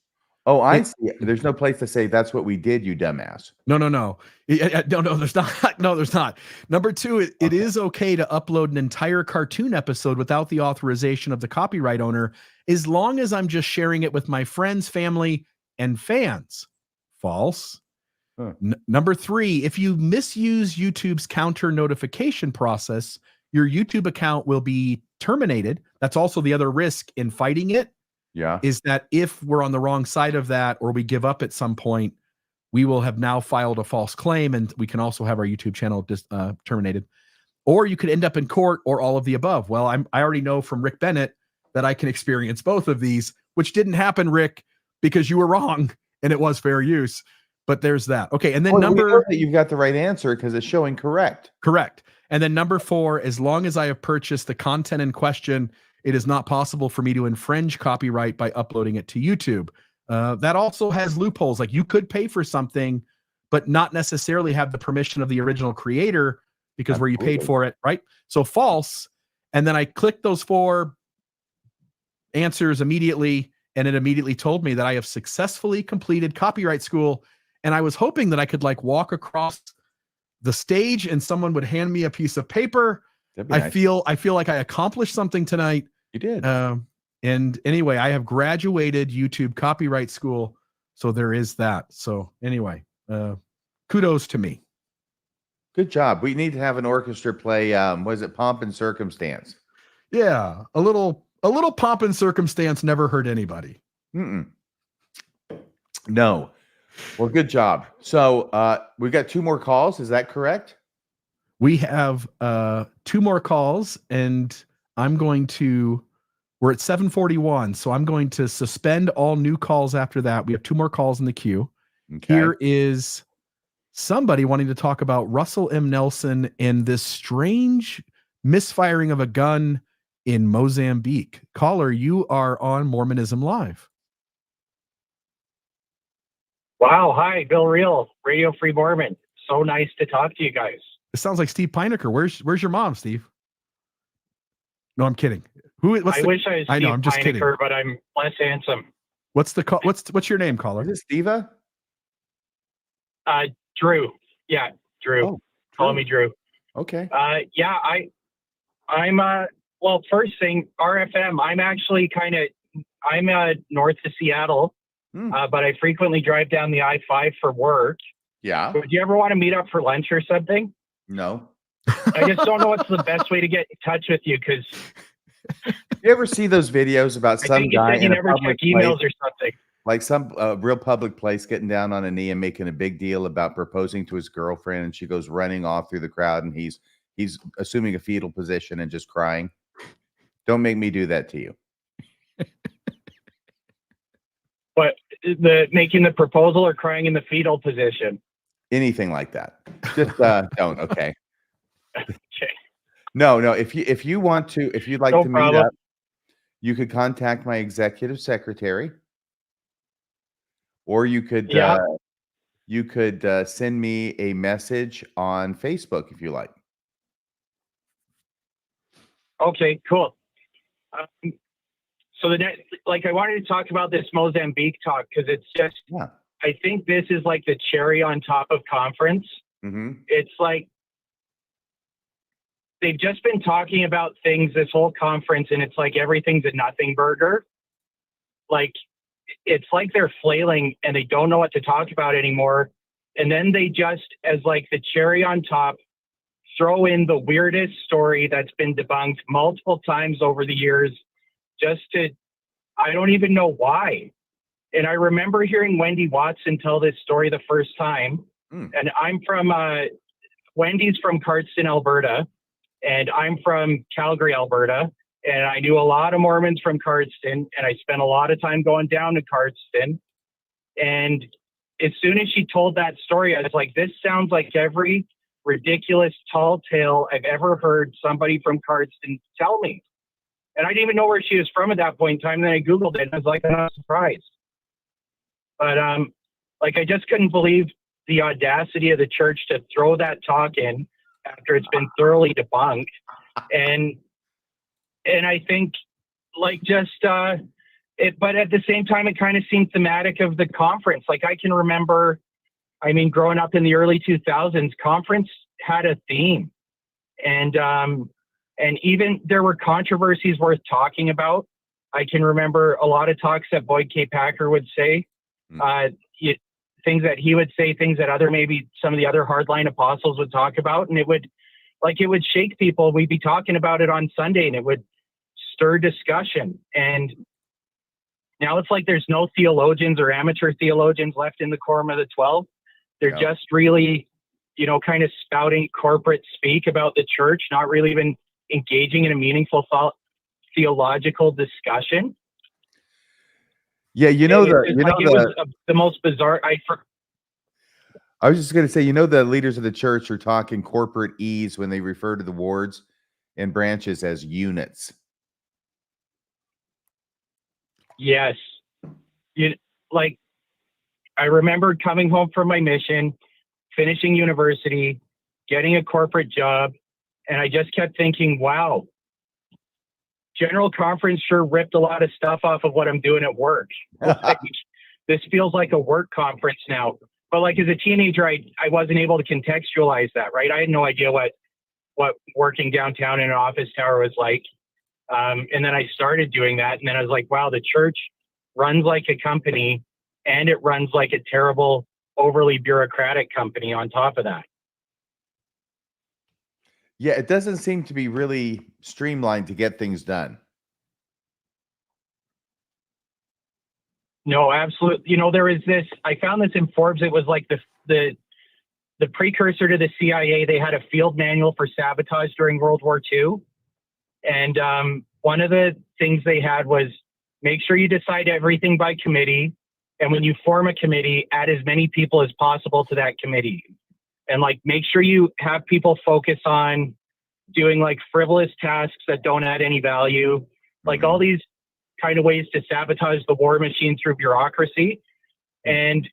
Oh, I see. There's no place to say that's what we did, you dumbass. No. No, there's not. No, there's not. Number 2, it is okay to upload an entire cartoon episode without the authorization of the copyright owner, as long as I'm just sharing it with my friends, family, and fans. False. Huh. Number 3, if you misuse YouTube's counter notification process, your YouTube account will be terminated. That's also the other risk in fighting it. Yeah. Is that if we're on the wrong side of that, or we give up at some point, we will have now filed a false claim, and we can also have our YouTube channel terminated. Or you could end up in court, or all of the above. Well, I already know from Rick Bennett that I can experience both of these, which didn't happen, Rick, because you were wrong and it was fair use. But there's that. Okay, and then we know that you've got the right answer because it's showing correct. Correct. And then number 4, as long as I have purchased the content in question, it is not possible for me to infringe copyright by uploading it to YouTube. That also has loopholes. Like, you could pay for something, but not necessarily have the permission of the original creator, because where you paid for it, right? So false. And then I clicked those 4 answers immediately, and it immediately told me that I have successfully completed copyright school. And I was hoping that I could like walk across the stage and someone would hand me a piece of paper. I feel like I accomplished something tonight. You did. And anyway, I have graduated YouTube copyright school. So there is that. So anyway, kudos to me. Good job. We need to have an orchestra play. Was it Pomp and Circumstance? Yeah. A little pomp and circumstance never hurt anybody. No. Well, good job. So we've got 2 more calls. Is that correct? We have 2 more calls, and we're at 7:41. So I'm going to suspend all new calls after that. We have 2 more calls in the queue. Okay. Here is somebody wanting to talk about Russell M. Nelson and this strange misfiring of a gun in Mozambique. Caller, you are on Mormonism Live. Wow. Hi, Bill Reel, Radio Free Mormon. So nice to talk to you guys. It sounds like Steve Pinecker. Where's your mom, Steve? No, I'm kidding. I wish I was Steve I'm just kidding. But I'm less handsome. What's your name, caller? Is it Steva? Drew. Yeah, Drew. Oh, call me Drew. Okay. Yeah, I'm well, first thing, RFM, I'm north of Seattle, but I frequently drive down the I-5 for work. Yeah. Would you ever want to meet up for lunch or something? No. I just don't know what's the best way to get in touch with you, because you ever see those videos about some guy you never check emails or something? Like some real public place, getting down on a knee and making a big deal about proposing to his girlfriend, and she goes running off through the crowd, and he's assuming a fetal position and just crying. Don't make me do that to you. But making the proposal or crying in the fetal position? Anything like that. Just don't. Okay. Okay. No. If you'd like to meet up, you could contact my executive secretary, or you could send me a message on Facebook if you like. Okay, cool. So I wanted to talk about this Mozambique talk, because it's just, I think this is like the cherry on top of conference. Mm-hmm. It's like they've just been talking about things this whole conference, and it's like everything's a nothing burger. like, it's like they're flailing and they don't know what to talk about anymore. And then they just, as like the cherry on top, throw in the weirdest story that's been debunked multiple times over the years, just to, I don't even know why. And I remember hearing Wendy Watson tell this story the first time. And I'm from, Wendy's from Cardston, Alberta, and I'm from Calgary, Alberta. And I knew a lot of Mormons from Cardston, and I spent a lot of time going down to Cardston. And as soon as she told that story, I was like, this sounds like every ridiculous tall tale I've ever heard somebody from Cardston tell me. And I didn't even know where she was from at that point in time. And then I Googled it, and I was like, I'm not surprised. But like, I just couldn't believe the audacity of the church to throw that talk in after it's been thoroughly debunked. And I think, like, just but at the same time, it kind of seemed thematic of the conference. Like, I can remember, I mean, growing up in the early 2000s, conference had a theme, and even there were controversies worth talking about. I can remember a lot of talks that Boyd K. Packer would say, things that he would say, things that maybe some of the other hardline apostles would talk about, and it would shake people. We'd be talking about it on Sunday, and it would stir discussion. And now it's like there's no theologians or amateur theologians left in the Quorum of the 12. They're just really, kind of spouting corporate speak about the church, not really even engaging in a meaningful theological discussion. Yeah, the most bizarre. I was just going to say, the leaders of the church are talking corporate ease when they refer to the wards and branches as units. Yes. I remember coming home from my mission, finishing university, getting a corporate job, and I just kept thinking, wow, General Conference sure ripped a lot of stuff off of what I'm doing at work. This feels like a work conference now. But like, as a teenager, I wasn't able to contextualize that, right? I had no idea what working downtown in an office tower was like. And then I started doing that, and then I was like, wow, the church runs like a company, and it runs like a terrible, overly bureaucratic company on top of that. Yeah, it doesn't seem to be really streamlined to get things done. No, absolutely. There is this, I found this in Forbes. It was like the precursor to the CIA. They had a field manual for sabotage during World War II. And one of the things they had was, make sure you decide everything by committee. And when you form a committee, add as many people as possible to that committee. And like, make sure you have people focus on doing like frivolous tasks that don't add any value, like all these kind of ways to sabotage the war machine through bureaucracy. And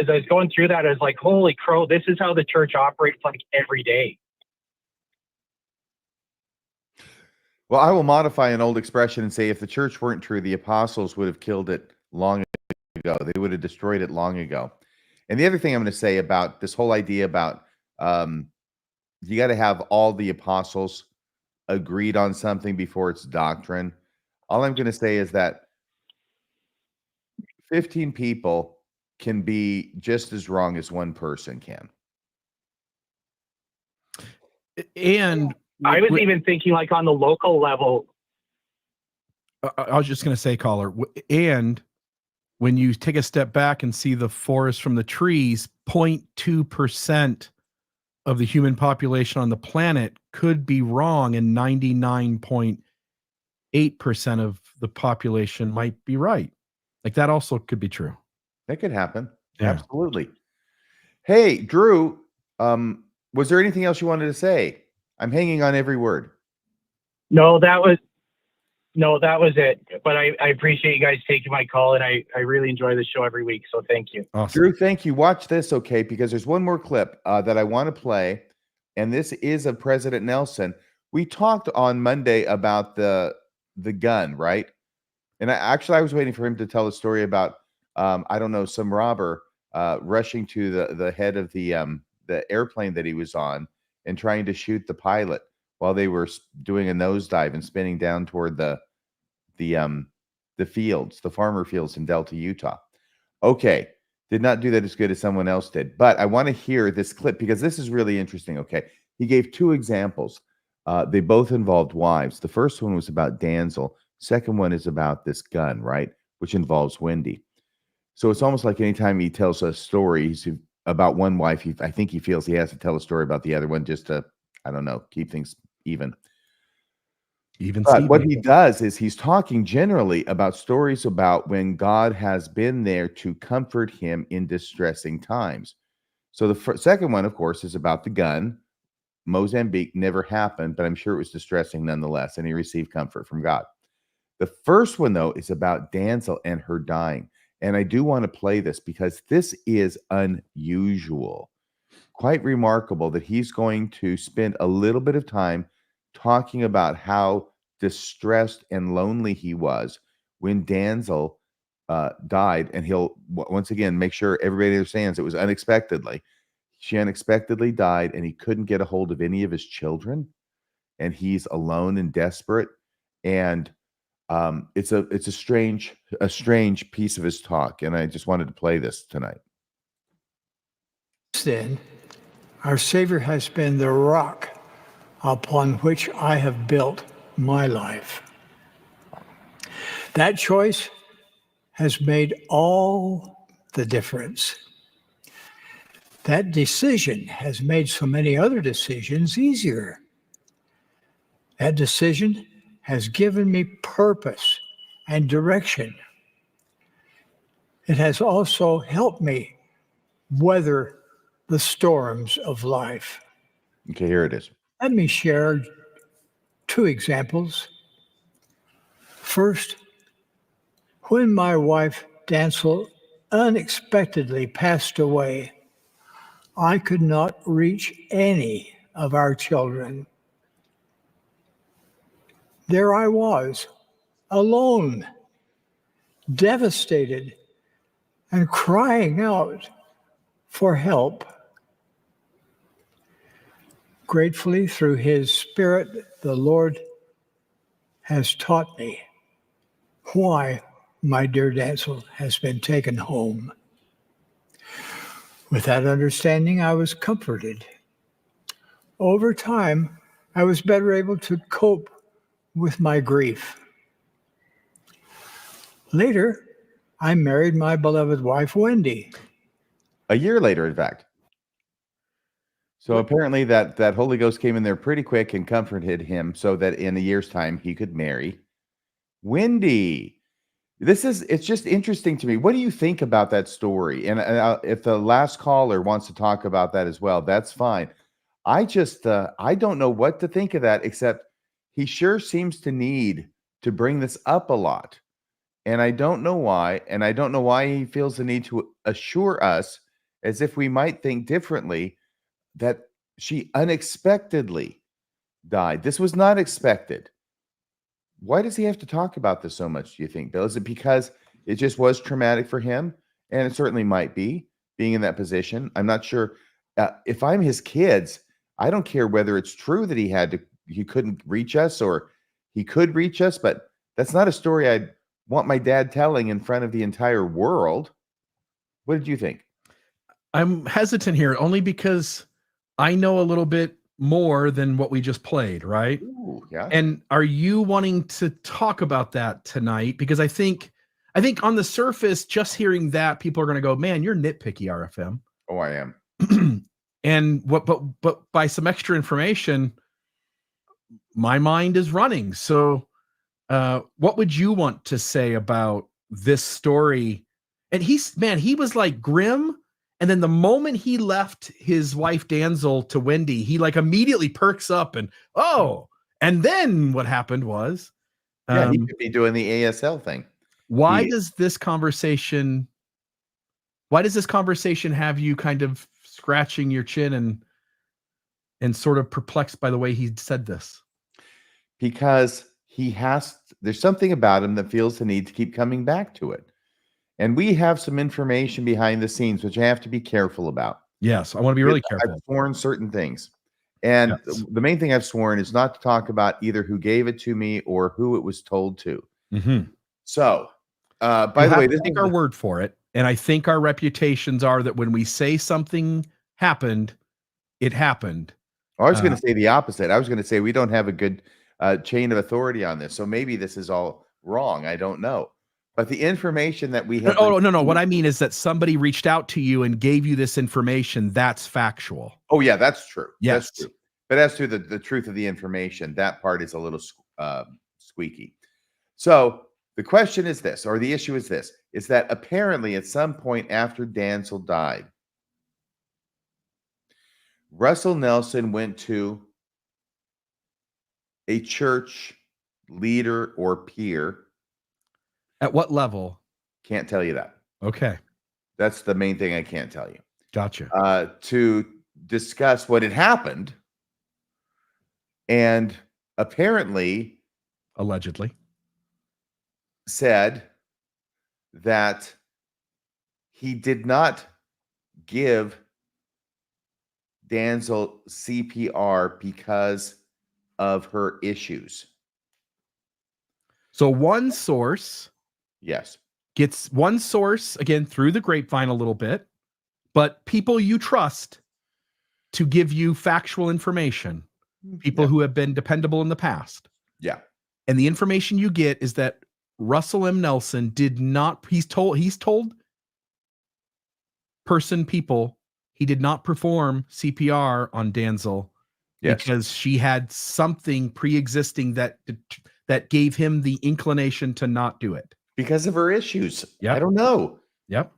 as I was going through that, I was like, holy crow, this is how the church operates like every day. Well, I will modify an old expression and say, if the church weren't true, the apostles would have killed it long ago. They would have destroyed it long ago. And the other thing I'm going to say about this whole idea about you got to have all the apostles agreed on something before it's doctrine. All I'm going to say is that 15 people can be just as wrong as one person can. And I was even thinking like on the local level. I was just going to say, caller, and when you take a step back and see the forest from the trees, 0.2% of the human population on the planet could be wrong, and 99.8% of the population might be right. Like, that also could be true. That could happen. Yeah. Absolutely. Hey, Drew, was there anything else you wanted to say? I'm hanging on every word. No, that was it. But I appreciate you guys taking my call, and I really enjoy the show every week. So thank you. Awesome. Drew, thank you. Watch this, okay? Because there's one more clip that I want to play, and this is of President Nelson. We talked on Monday about the gun, right? And I was waiting for him to tell a story about I don't know, some robber rushing to the head of the airplane that he was on and trying to shoot the pilot while they were doing a nosedive and spinning down toward the the fields, the farmer fields in Delta, Utah. Okay, did not do that as good as someone else did, but I want to hear this clip because this is really interesting. Okay, he gave two examples. They both involved wives. The first one was about Danzel. Second one is about this gun, right, which involves Wendy. So it's almost like anytime he tells a story about one wife, I think he feels he has to tell a story about the other one just to, I don't know, keep things even. But what he does is he's talking generally about stories about when God has been there to comfort him in distressing times. So the second one, of course, is about the gun. Mozambique never happened, but I'm sure it was distressing nonetheless, and he received comfort from God. The first one, though, is about Danzel and her dying. And I do want to play this because this is unusual. Quite remarkable that he's going to spend a little bit of time talking about how distressed and lonely he was when Danzel died. And he'll, once again, make sure everybody understands it was unexpectedly. She unexpectedly died, and he couldn't get a hold of any of his children. And he's alone and desperate. And it's a strange piece of his talk, and I just wanted to play this tonight. Then, our Savior has been the rock upon which I have built my life. That choice has made all the difference. That decision has made so many other decisions easier. That decision has given me purpose and direction. It has also helped me weather the storms of life. Okay, here it is. Let me share two examples. First, when my wife Danzel unexpectedly passed away, I could not reach any of our children. There I was, alone, devastated, and crying out for help. Gratefully, through His Spirit, the Lord has taught me why my dear Danzel has been taken home. With that understanding, I was comforted. Over time, I was better able to cope with my grief. Later, I married my beloved wife, Wendy. A year later, in fact. So apparently that Holy Ghost came in there pretty quick and comforted him so that in a year's time he could marry Wendy. It's just interesting to me. What do you think about that story? And if the last caller wants to talk about that as well, that's fine. I don't know what to think of that, except he sure seems to need to bring this up a lot. And I don't know why. And I don't know why he feels the need to assure us, as if we might think differently, that she unexpectedly died. This was not expected. Why does he have to talk about this so much, do you think, Bill? Is it because it just was traumatic for him? And it certainly might be, being in that position. I'm not sure. If I'm his kids, I don't care whether it's true that he couldn't reach us or he could reach us, but that's not a story I'd want my dad telling in front of the entire world. What did you think? I'm hesitant here only because I know a little bit more than what we just played, right? Ooh, yeah. And are you wanting to talk about that tonight? Because I think on the surface, just hearing that, people are going to go, "Man, you're nitpicky, RFM." Oh, I am. And but by some extra information, my mind is running. So, what would you want to say about this story? And he was like grim. And then the moment he left his wife Danzel to Wendy, he like immediately perks up and and then what happened was, he could be doing the ASL thing. Why does this conversation have you kind of scratching your chin and sort of perplexed by the way he said this? Because there's something about him that feels the need to keep coming back to it. And we have some information behind the scenes, which I have to be careful about. Yes, I want to be really careful. I've sworn certain things. And the main thing I've sworn is not to talk about either who gave it to me or who it was told to. Mm-hmm. So, by You the way, have to this take is our word for it, and I think our reputations are that when we say something happened, it happened. I was going to say the opposite. I was going to say we don't have a good chain of authority on this, so maybe this is all wrong. I don't know, but the information that we have. Oh no! What I mean is that somebody reached out to you and gave you this information. That's factual. Oh yeah, that's true. Yes. That's true. But as to the truth of the information, that part is a little squeaky. So the question is this, or the issue is this, is that apparently at some point after Danzel died, Russell Nelson went to a church leader or peer. At what level? Can't tell you that. Okay. That's the main thing I can't tell you. Gotcha. To discuss what had happened. And apparently, allegedly, said that he did not give Danzel CPR because of her issues. So one source Yes. gets one source, again, through the grapevine a little bit, but people you trust to give you factual information, people who have been dependable in the past. Yeah. And the information you get is that Russell M. Nelson did not, he's told people he did not perform CPR on Danzel because she had something pre-existing that gave him the inclination to not do it. Because of her issues. Yep. I don't know. Yep.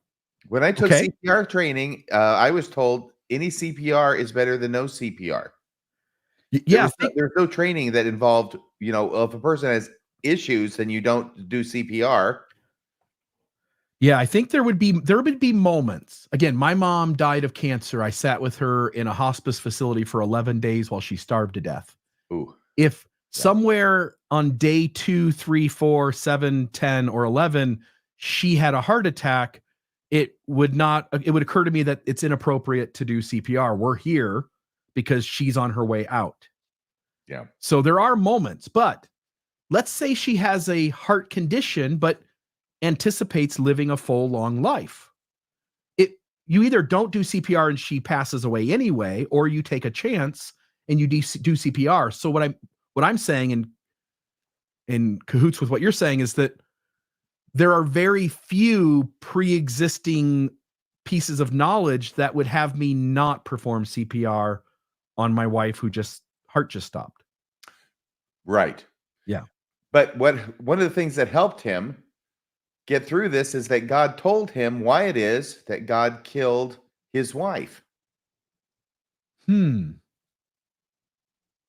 When I took CPR training, I was told any CPR is better than no CPR. Yeah. There's no training that involved, if a person has issues, then you don't do CPR. Yeah, I think there would be moments. Again, my mom died of cancer. I sat with her in a hospice facility for 11 days while she starved to death. Ooh. If somewhere on day 2, 3, 4, 7, 10, or 11, she had a heart attack, it would occur to me that it's inappropriate to do CPR. We're here because she's on her way out. Yeah. So there are moments, but let's say she has a heart condition, but anticipates living a full, long life. You either don't do CPR and she passes away anyway, or you take a chance and you do CPR. So what I'm saying in cahoots with what you're saying is that there are very few pre-existing pieces of knowledge that would have me not perform CPR on my wife who heart just stopped. Right. Yeah. But one of the things that helped him get through this is that God told him why it is that God killed his wife.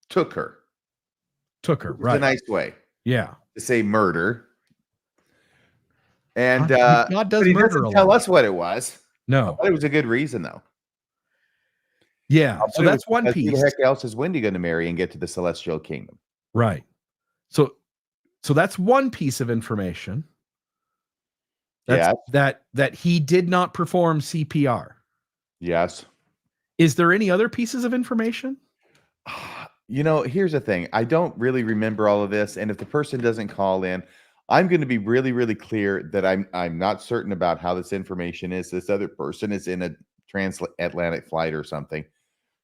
Took her. Right. A nice way. Yeah. To say murder. And God does murder a lot. Tell us what it was. No. It was a good reason, though. Yeah. So that's one piece. Who the heck else is Wendy going to marry and get to the celestial kingdom? Right. So that's one piece of information. That he did not perform CPR. Yes. Is there any other pieces of information? Here's the thing. I don't really remember all of this. And if the person doesn't call in, I'm going to be really, really clear that I'm not certain about how this information is. This other person is in a transatlantic flight or something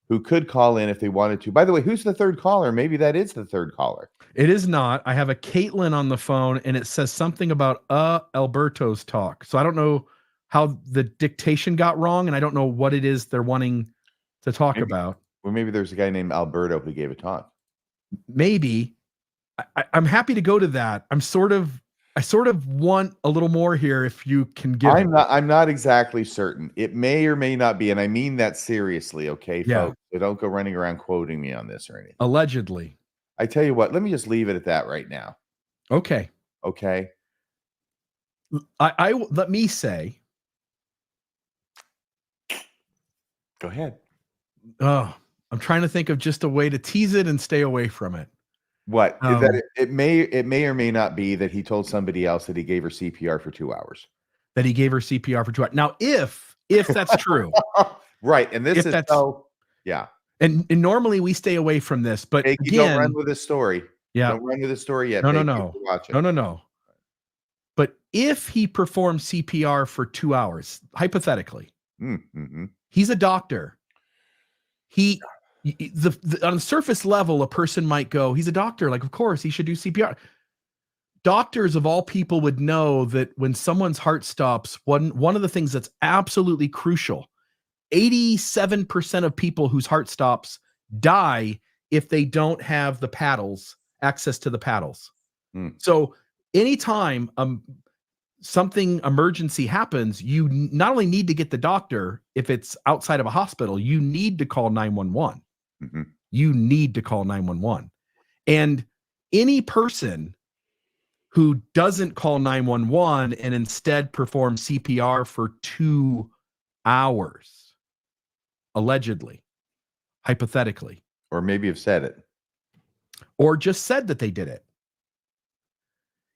who could call in if they wanted to. By the way, who's the third caller? Maybe that is the third caller. It is not. I have a Caitlin on the phone and it says something about Alberto's talk. So I don't know how the dictation got wrong and I don't know what it is they're wanting to talk about. Well, maybe there's a guy named Alberto who gave a talk. Maybe. I'm happy to go to that. I sort of want a little more here if you can give I'm not exactly certain. It may or may not be, and I mean that seriously, okay, folks? So don't go running around quoting me on this or anything. Allegedly. I tell you what, let me just leave it at that right now. Okay. Okay. Let me say. Go ahead. Oh, I'm trying to think of just a way to tease it and stay away from it. What? That it may or may not be that he told somebody else that he gave her CPR for 2 hours. That he gave her CPR for 2 hours. Now, if that's true. Right. And this is so, yeah. And normally we stay away from this, but Hey, again, don't run with this story. Yeah. Don't run with this story yet. No. No. No. if he performed CPR for 2 hours, hypothetically, Mm-hmm. he's a doctor. On the surface level, a person might go, he's a doctor. Like, of course, he should do CPR. Doctors of all people would know that when someone's heart stops, one of the things that's absolutely crucial, 87% of people whose heart stops die if they don't have the paddles, access to the paddles. So anytime something emergency happens, you not only need to get the doctor, if it's outside of a hospital, you need to call 911. You need to call 911. And any person who doesn't call 911 and instead performs CPR for 2 hours, allegedly, hypothetically, Or maybe have said it. or just said that they did it,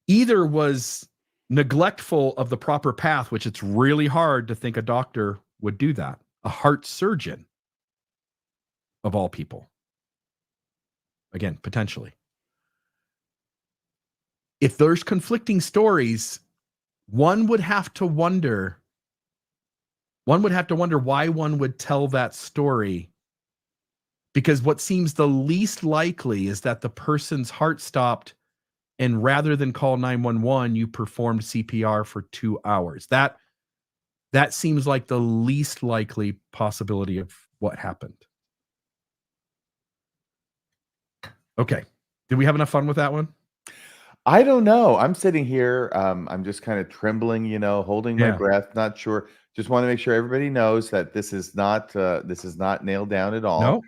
either was neglectful of the proper path, which it's really hard to think a doctor would do that, a heart surgeon of all people. Again, potentially. If there's conflicting stories, one would have to wonder why one would tell that story, because what seems the least likely is that the person's heart stopped, and rather than call 911, you performed CPR for 2 hours. That seems like the least likely possibility of what happened. Okay. Did we have enough fun with that one? I don't know. I'm sitting here. I'm just kind of trembling, holding my Yeah. breath, not sure. Just want to make sure everybody knows that this is not nailed down at all.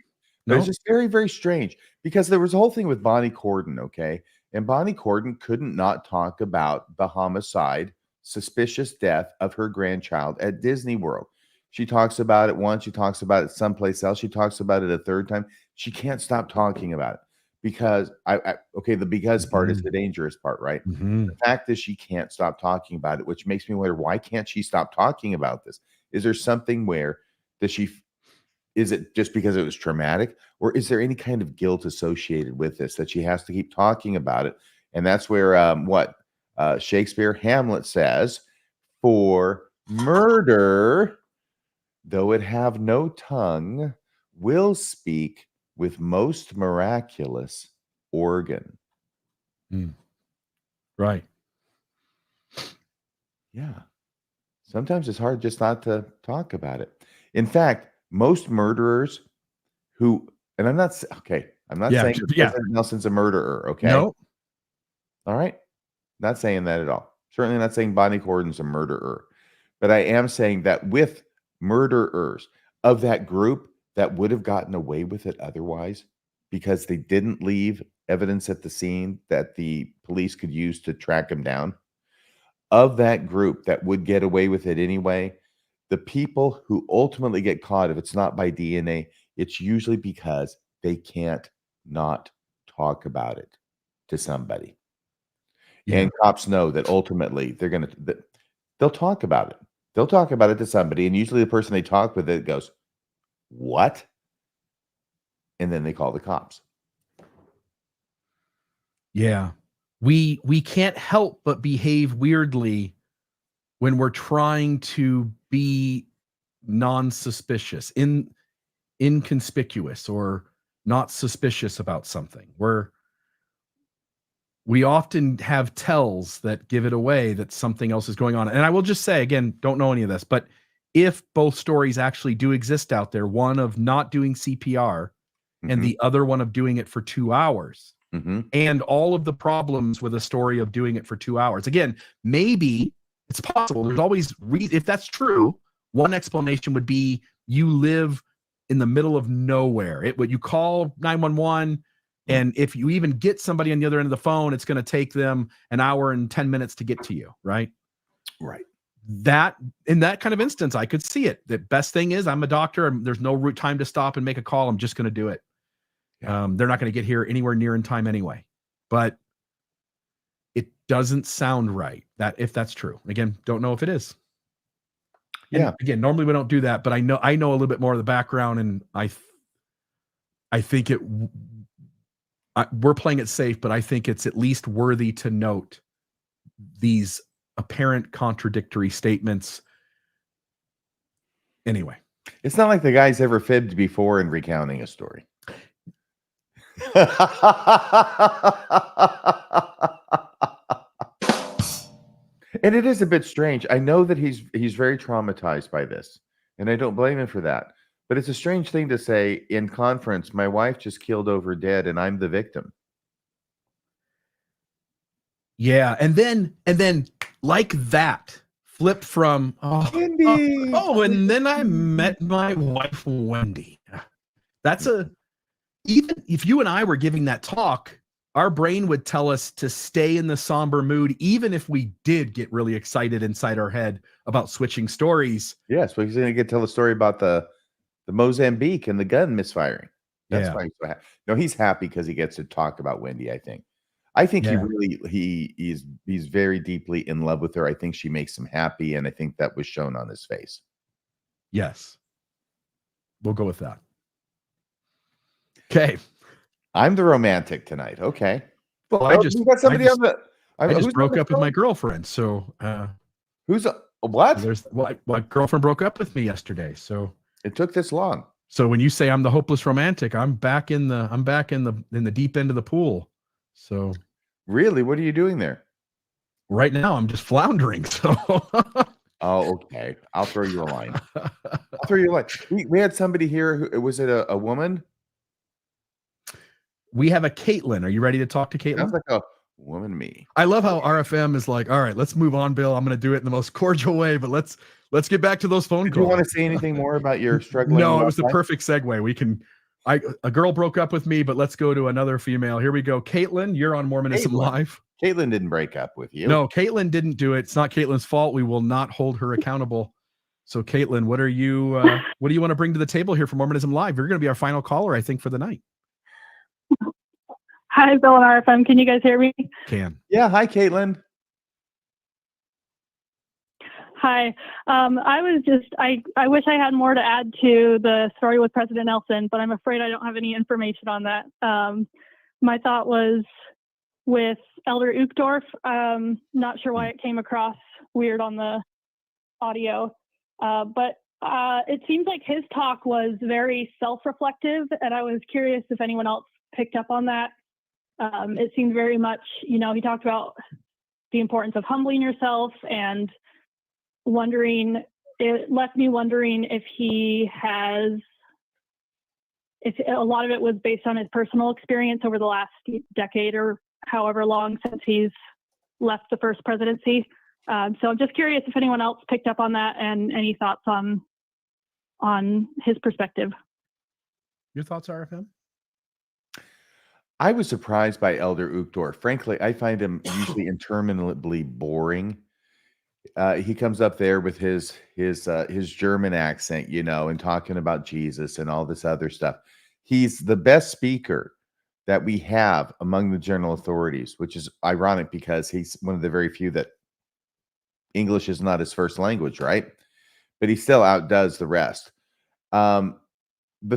But it's just very, very strange, because there was a whole thing with Bonnie Cordon, okay? And Bonnie Cordon couldn't not talk about the homicide, suspicious death of her grandchild at Disney World. She talks about it once. She talks about it someplace else. She talks about it a third time. She can't stop talking about it. Because the because part is the dangerous part, right? The fact is she can't stop talking about it, which makes me wonder, why can't she stop talking about this? Is there something where is it just because it was traumatic, or is there any kind of guilt associated with this that she has to keep talking about it? And that's where Shakespeare Hamlet says, for murder, though it have no tongue, will speak with most miraculous organ. Right. Yeah. Sometimes it's hard just not to talk about it. In fact, most murderers and I'm not saying that President Nelson's a murderer, okay? No. All right. Not saying that at all. Certainly not saying Bonnie Cordon's a murderer. But I am saying that with murderers of that group that would have gotten away with it otherwise, because they didn't leave evidence at the scene that the police could use to track them down, of that group that would get away with it anyway, the people who ultimately get caught, if it's not by DNA, it's usually because they can't not talk about it to somebody. And cops know that ultimately they'll talk about it. They'll talk about it to somebody, and usually the person they talk with it goes, "What?" And then they call the cops. Yeah. We can't help but behave weirdly when we're trying to be non-suspicious, inconspicuous, or not suspicious about something. We often have tells that give it away that something else is going on. And I will just say, again, don't know any of this, but if both stories actually do exist out there, one of not doing CPR and the other one of doing it for 2 hours, and all of the problems with a story of doing it for 2 hours. Again, maybe it's possible. There's always, if that's true, one explanation would be you live in the middle of nowhere. What you call 911, and if you even get somebody on the other end of the phone, it's going to take them an hour and 10 minutes to get to you, right? Right. That in that kind of instance, I could see it. The best thing is I'm a doctor, and there's no time to stop and make a call. I'm just going to do it. They're not going to get here anywhere near in time anyway. But it doesn't sound right that if that's true. Again, don't know if it is. Yeah. And again, normally we don't do that, but I know a little bit more of the background, and I think we're playing it safe, but I think it's at least worthy to note these apparent contradictory statements. Anyway, it's not like the guy's ever fibbed before in recounting a story. And it is a bit strange. I know that he's very traumatized by this, and I don't blame him for that. But it's a strange thing to say in conference, my wife just keeled over dead and I'm the victim. yeah, and then like that, flip from Wendy. and then I met my wife Wendy. That's even if you and I were giving that talk, our brain would tell us to stay in the somber mood, even if we did get really excited inside our head about switching stories. Yes, well, he's going to tell the story about the Mozambique and the gun misfiring. That's why he's so happy. No, he's happy because he gets to talk about Wendy. I think he's very deeply in love with her. I think she makes him happy, and I think that was shown on his face. Yes, we'll go with that. Okay. I'm the romantic tonight. Okay. Well, I just broke up with my girlfriend. So who's what? My girlfriend broke up with me yesterday. So it took this long. So when you say I'm the hopeless romantic, I'm back in the deep end of the pool. So really, what are you doing there? Right now, I'm just floundering. So oh, okay. I'll throw you a line. I'll throw you a line. We had somebody here. Was it a woman? We have a Caitlin. Are you ready to talk to Caitlin? Sounds like a woman to me. I love how RFM is like, all right, let's move on, Bill. I'm going to do it in the most cordial way, but let's get back to those phone calls. Do you want to say anything more about your struggling? No, it was the perfect segue. We can. A girl broke up with me, but let's go to another female. Here we go. Caitlin, you're on Mormonism Live. Caitlin didn't break up with you. No, Caitlin didn't do it. It's not Caitlin's fault. We will not hold her accountable. So, Caitlin, what do you want to bring to the table here for Mormonism Live? You're going to be our final caller, I think, for the night. Hi, Bill and RFM. Can you guys hear me? Can. Yeah. Hi, Caitlin. Hi. I wish I had more to add to the story with President Nelson, but I'm afraid I don't have any information on that. My thought was with Elder Uchtdorf. Not sure why it came across weird on the audio, but it seems like his talk was very self-reflective, and I was curious if anyone else picked up on that. It seemed very much, he talked about the importance of humbling yourself, and it left me wondering if a lot of it was based on his personal experience over the last decade or however long since he's left the first presidency. So I'm just curious if anyone else picked up on that and any thoughts on his perspective. Your thoughts, RFM? I was surprised by Elder Uchtdorf. Frankly, I find him usually interminably boring. He comes up there with his German accent, and talking about Jesus and all this other stuff. He's the best speaker that we have among the general authorities, which is ironic because he's one of the very few that English is not his first language, right? But he still outdoes the rest. The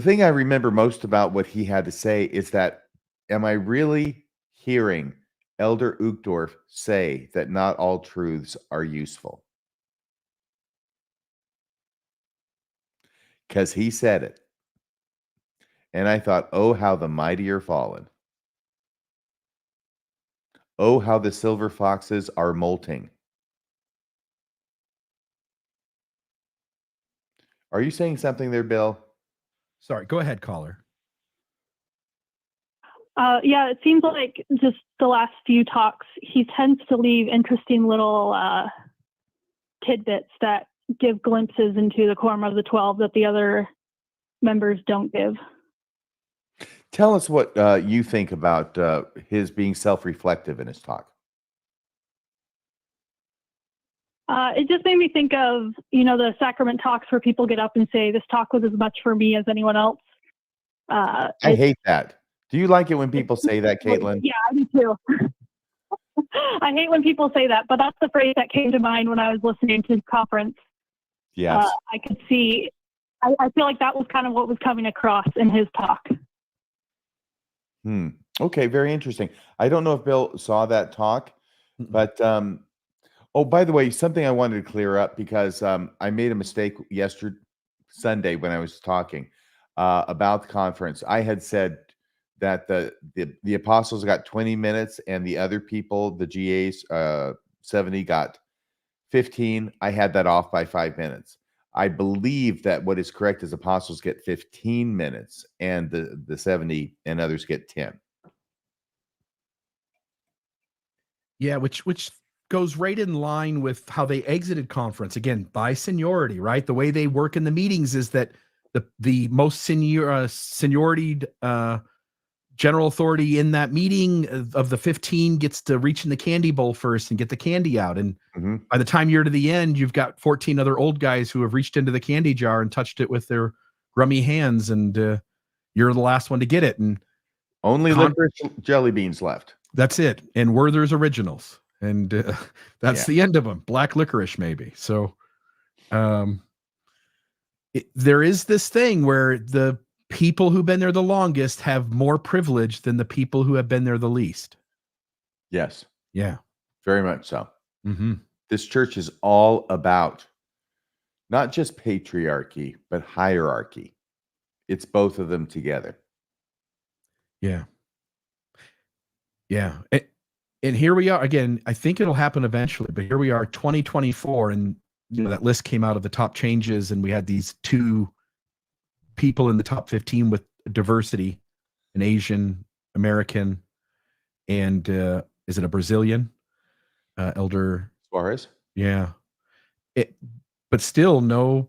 thing I remember most about what he had to say is that, am I really hearing Elder Uchtdorf say that not all truths are useful? Because he said it. And I thought, oh, how the mighty are fallen. Oh, how the silver foxes are molting. Are you saying something there, Bill? Sorry, go ahead, caller. Yeah, it seems like just the last few talks, he tends to leave interesting little tidbits that give glimpses into the quorum of the 12 that the other members don't give. Tell us what you think about his being self-reflective in his talk. It just made me think of, the sacrament talks where people get up and say, this talk was as much for me as anyone else. I hate that. Do you like it when people say that, Caitlin? Yeah, I do too. I hate when people say that, but that's the phrase that came to mind when I was listening to the conference. Yes. I could see, I feel like that was kind of what was coming across in his talk. Okay, very interesting. I don't know if Bill saw that talk, but Oh, by the way, something I wanted to clear up because I made a mistake Sunday when I was talking about the conference. I had said that the apostles got 20 minutes and the other people, the GAs, 70 got 15. I had that off by 5 minutes. I believe that what is correct is apostles get 15 minutes and the 70 and others get 10. Yeah, which goes right in line with how they exited conference, again, by seniority, right? The way they work in the meetings is that the most seniority general authority in that meeting of the 15 gets to reach in the candy bowl first and get the candy out. And by the time you're to the end, you've got 14 other old guys who have reached into the candy jar and touched it with their grummy hands, and you're the last one to get it. And only licorice jelly beans left. That's it. And Werther's Originals. And that's the end of them. Black licorice, maybe. So there is this thing where the people who've been there the longest have more privilege than the people who have been there the least. Yes. Yeah. Very much so. Mm-hmm. This church is all about not just patriarchy, but hierarchy. It's both of them together. Yeah. Yeah. And here we are again. I think it'll happen eventually, but here we are, 2024, and that list came out of the top changes, and we had these 2 people in the top 15 with diversity, an Asian American, and is it a Brazilian elder Suarez? Yeah. But still no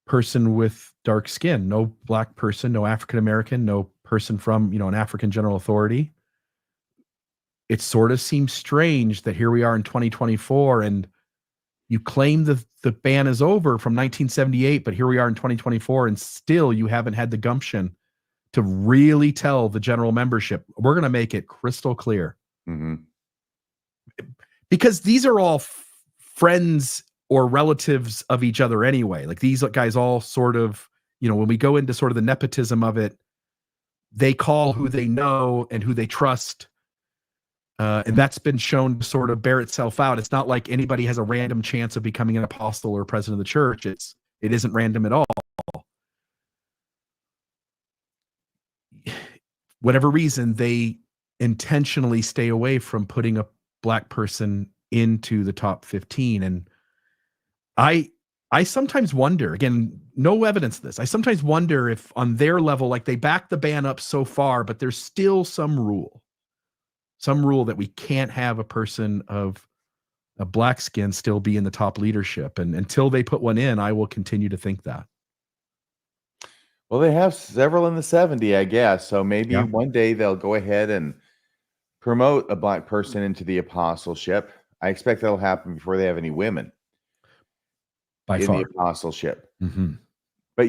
person with dark skin, no black person, no African American, no person from an African general authority. It sort of seems strange that here we are in 2024 and you claim the ban is over from 1978, but here we are in 2024 and still you haven't had the gumption to really tell the general membership, we're going to make it crystal clear. Mm-hmm. Because these are all friends or relatives of each other anyway. Like these guys all sort of, when we go into sort of the nepotism of it, they call who they know and who they trust. And that's been shown to sort of bear itself out. It's not like anybody has a random chance of becoming an apostle or president of the church. It isn't random at all. Whatever reason, they intentionally stay away from putting a black person into the top 15. And I sometimes wonder, again, no evidence of this. I sometimes wonder if on their level, like they back the ban up so far, but there's still some rule that we can't have a person of a black skin still be in the top leadership. And until they put one in, I will continue to think that. Well, they have several in the 70, I guess. So maybe one day they'll go ahead and promote a black person into the apostleship. I expect that'll happen before they have any women by in far. the apostleship. Mm-hmm. But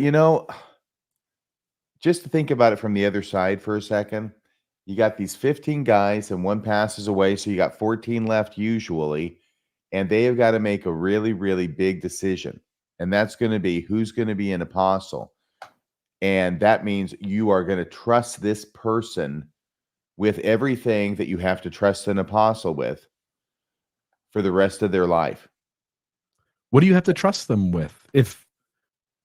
just to think about it from the other side for a second, you got these 15 guys and one passes away, so you got 14 left usually, and they have got to make a really, really big decision. And that's going to be who's going to be an apostle. And that means you are going to trust this person with everything that you have to trust an apostle with for the rest of their life. What do you have to trust them with? If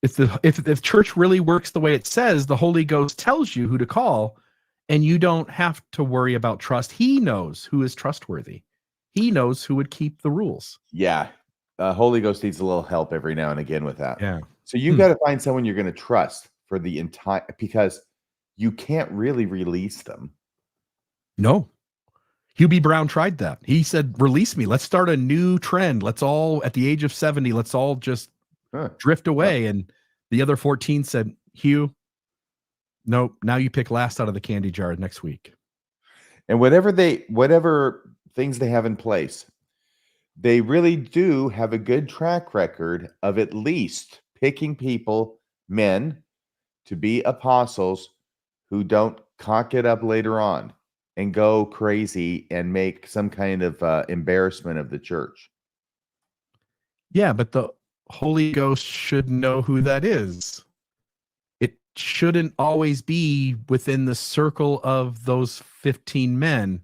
the church really works the way it says, the Holy Ghost tells you who to call, and you don't have to worry about trust. He knows who is trustworthy. He knows who would keep the rules. Yeah. Holy Ghost needs a little help every now and again with that. Yeah. So you've got to find someone you're going to trust for the entire, because you can't really release them. No. Hugh B. Brown tried that. He said, release me. Let's start a new trend. Let's all, at the age of 70, let's all just drift away. And the other 14 said, Hugh, nope, now you pick last out of the candy jar next week. And whatever things they have in place, they really do have a good track record of at least picking people, men, to be apostles who don't cock it up later on and go crazy and make some kind of embarrassment of the church. Yeah, but the Holy Ghost should know who that is. It shouldn't always be within the circle of those 15 men.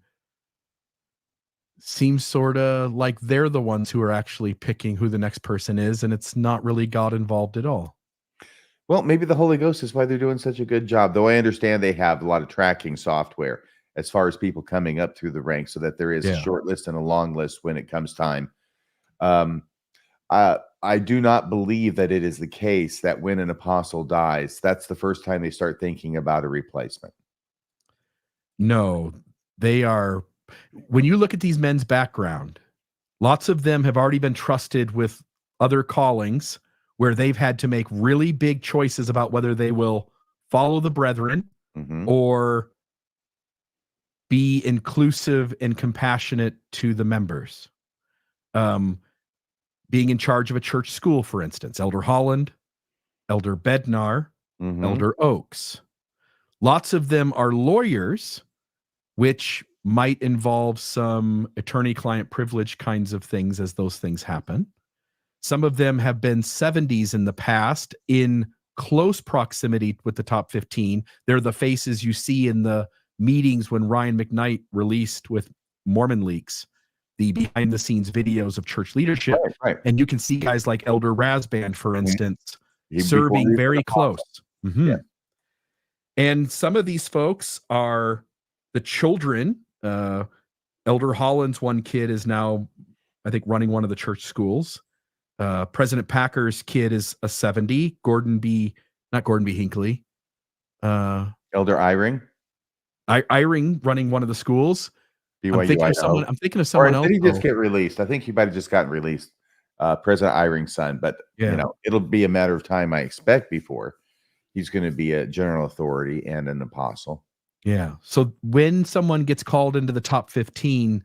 seems sort of like they're the ones who are actually picking who the next person is, and it's not really God involved at all. Well, maybe the Holy Ghost is why they're doing such a good job. Though I understand they have a lot of tracking software as far as people coming up through the ranks, so that there is a Yeah. short list and a long list when it comes time. I do not believe that it is the case that when an apostle dies, that's the first time they start thinking about a replacement. No, they are. When you look at these men's background, lots of them have already been trusted with other callings where they've had to make really big choices about whether they will follow the brethren or be inclusive and compassionate to the members. Being in charge of a church school, for instance, Elder Holland, Elder Bednar, Elder Oaks. Lots of them are lawyers, which might involve some attorney-client privilege kinds of things as those things happen. Some of them have been 70s in the past in close proximity with the top 15. They're the faces you see in the meetings when Ryan McKnight released with Mormon Leaks the behind-the-scenes videos of church leadership. Right. And you can see guys like Elder Rasband, for instance, Before serving he was very an apostle. close. Yeah. And some of these folks are the children. Elder Holland's one kid is now, I think, running one of the church schools. President Packer's kid is a 70. Not Gordon B. Hinckley. Elder Eyring. Eyring running one of the schools. BYU, I'm thinking of someone else. Did he just get released? I think he might have just gotten released. President Eyring's son, but it'll be a matter of time, I expect, before he's going to be a general authority and an apostle. Yeah. So when someone gets called into the top 15,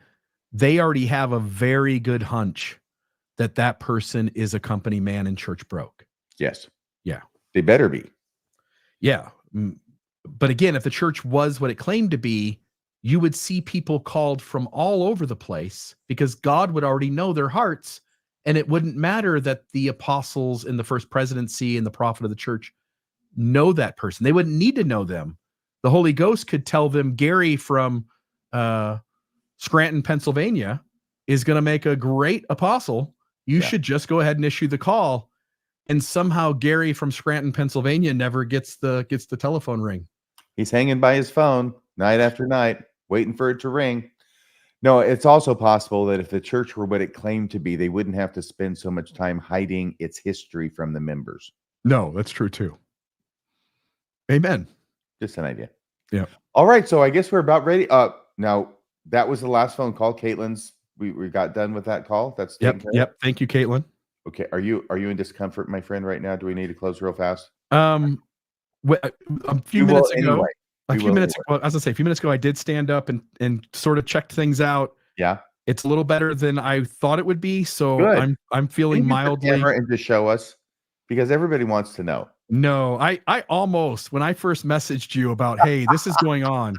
they already have a very good hunch that that person is a company man and church broke. Yes. Yeah. They better be. Yeah. But again, if the church was what it claimed to be, you would see people called from all over the place because God would already know their hearts. And it wouldn't matter that the apostles in the first presidency and the prophet of the church know that person. They wouldn't need to know them. The Holy Ghost could tell them Gary from Scranton, Pennsylvania is going to make a great apostle. You should just go ahead and issue the call. And somehow Gary from Scranton, Pennsylvania never gets the telephone ring. He's hanging by his phone night after night, waiting for it to ring. No, it's also possible that if the church were what it claimed to be, they wouldn't have to spend so much time hiding its history from the members. No, that's true too. Amen. Just an idea. Yeah. All right. So I guess we're about ready. Now that was the last phone call. Caitlin's, we got done with that call. That's Yep. Thank you, Caitlin. Okay. Are you in discomfort, my friend, right now? Do we need to close real fast? A few minutes ago, as I say, a few minutes ago, I did stand up and sort of checked things out. Yeah. It's a little better than I thought it would be. So Good. I'm feeling mildly. And just show us, because everybody wants to know. No, I almost, when I first messaged you about, hey, this is going on,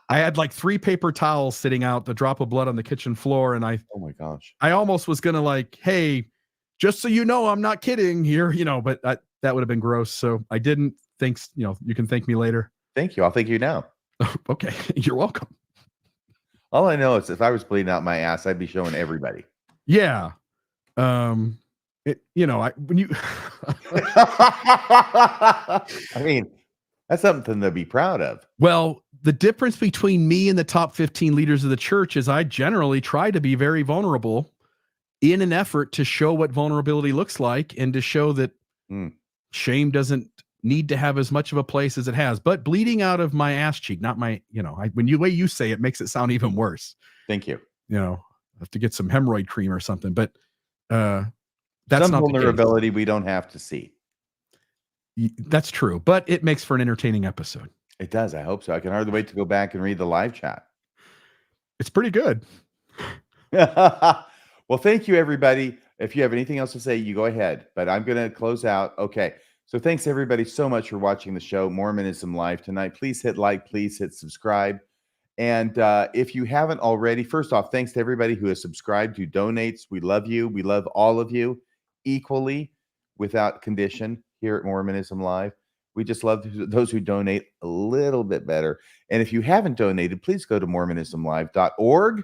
I had like 3 paper towels sitting out, the drop of blood on the kitchen floor. And oh my gosh, I almost was going to like, hey, just so you know, I'm not kidding here, but that would have been gross. So I didn't think, you can thank me later. Thank you. I'll thank you now. Okay. You're welcome. All I know is if I was bleeding out my ass, I'd be showing everybody. Yeah. When you, I mean, that's something to be proud of. Well, the difference between me and the top 15 leaders of the church is I generally try to be very vulnerable in an effort to show what vulnerability looks like and to show that shame doesn't need to have as much of a place as it has. But bleeding out of my ass cheek, not my, when the way you say it makes it sound even worse. Thank you. I have to get some hemorrhoid cream or something, but that's some not vulnerability we don't have to see. That's true, but it makes for an entertaining episode. It does. I hope so. I can hardly wait to go back and read the live chat. It's pretty good. Well, thank you, everybody. If you have anything else to say, you go ahead, but I'm going to close out. Okay. So thanks everybody so much for watching the show, Mormonism Live tonight. Please hit like, please hit subscribe. And if you haven't already, first off, thanks to everybody who has subscribed, who donates. We love you. We love all of you equally, without condition, here at Mormonism Live. We just love those who donate a little bit better. And if you haven't donated, please go to mormonismlive.org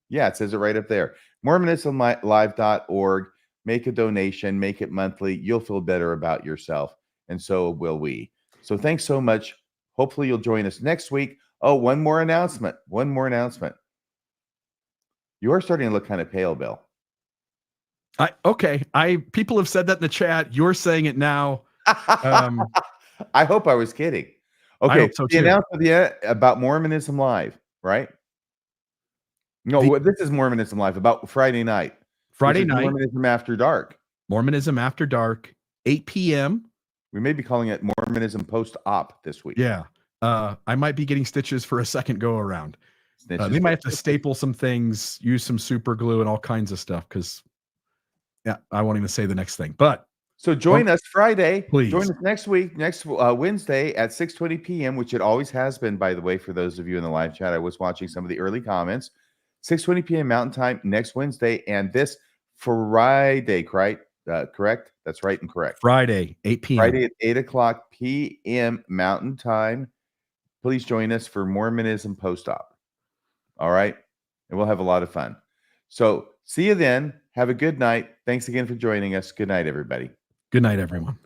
Yeah, it says it right up there. MormonismLive.org. Make a donation, make it monthly. You'll feel better about yourself, and so will we. So thanks so much. Hopefully you'll join us next week. Oh, one more announcement. One more announcement. You are starting to look kind of pale, Bill. Okay. People have said that in the chat. You're saying it now. I hope I was kidding. I Okay, hope so the too. announcement about Mormonism Live, right? No, this is Mormonism Live about Friday night. Friday This is night. Mormonism After Dark. Mormonism After Dark, 8 p.m. We may be calling it Mormonism Post-Op this week. Yeah. I might be getting stitches for a second go around. They might have to staple some things, use some super glue and all kinds of stuff because, yeah, I won't even say the next thing. But so join us Friday. Please. Join us next week, next Wednesday at 6:20 p.m., which it always has been, by the way, for those of you in the live chat. I was watching some of the early comments. 6:20 p.m. Mountain Time next Wednesday, and this Friday, correct? That's right and correct. Friday, 8 p.m. Friday at 8:00 p.m. Mountain Time. Please join us for Mormonism Post-Op. All right? And we'll have a lot of fun. So see you then. Have a good night. Thanks again for joining us. Good night, everybody. Good night, everyone.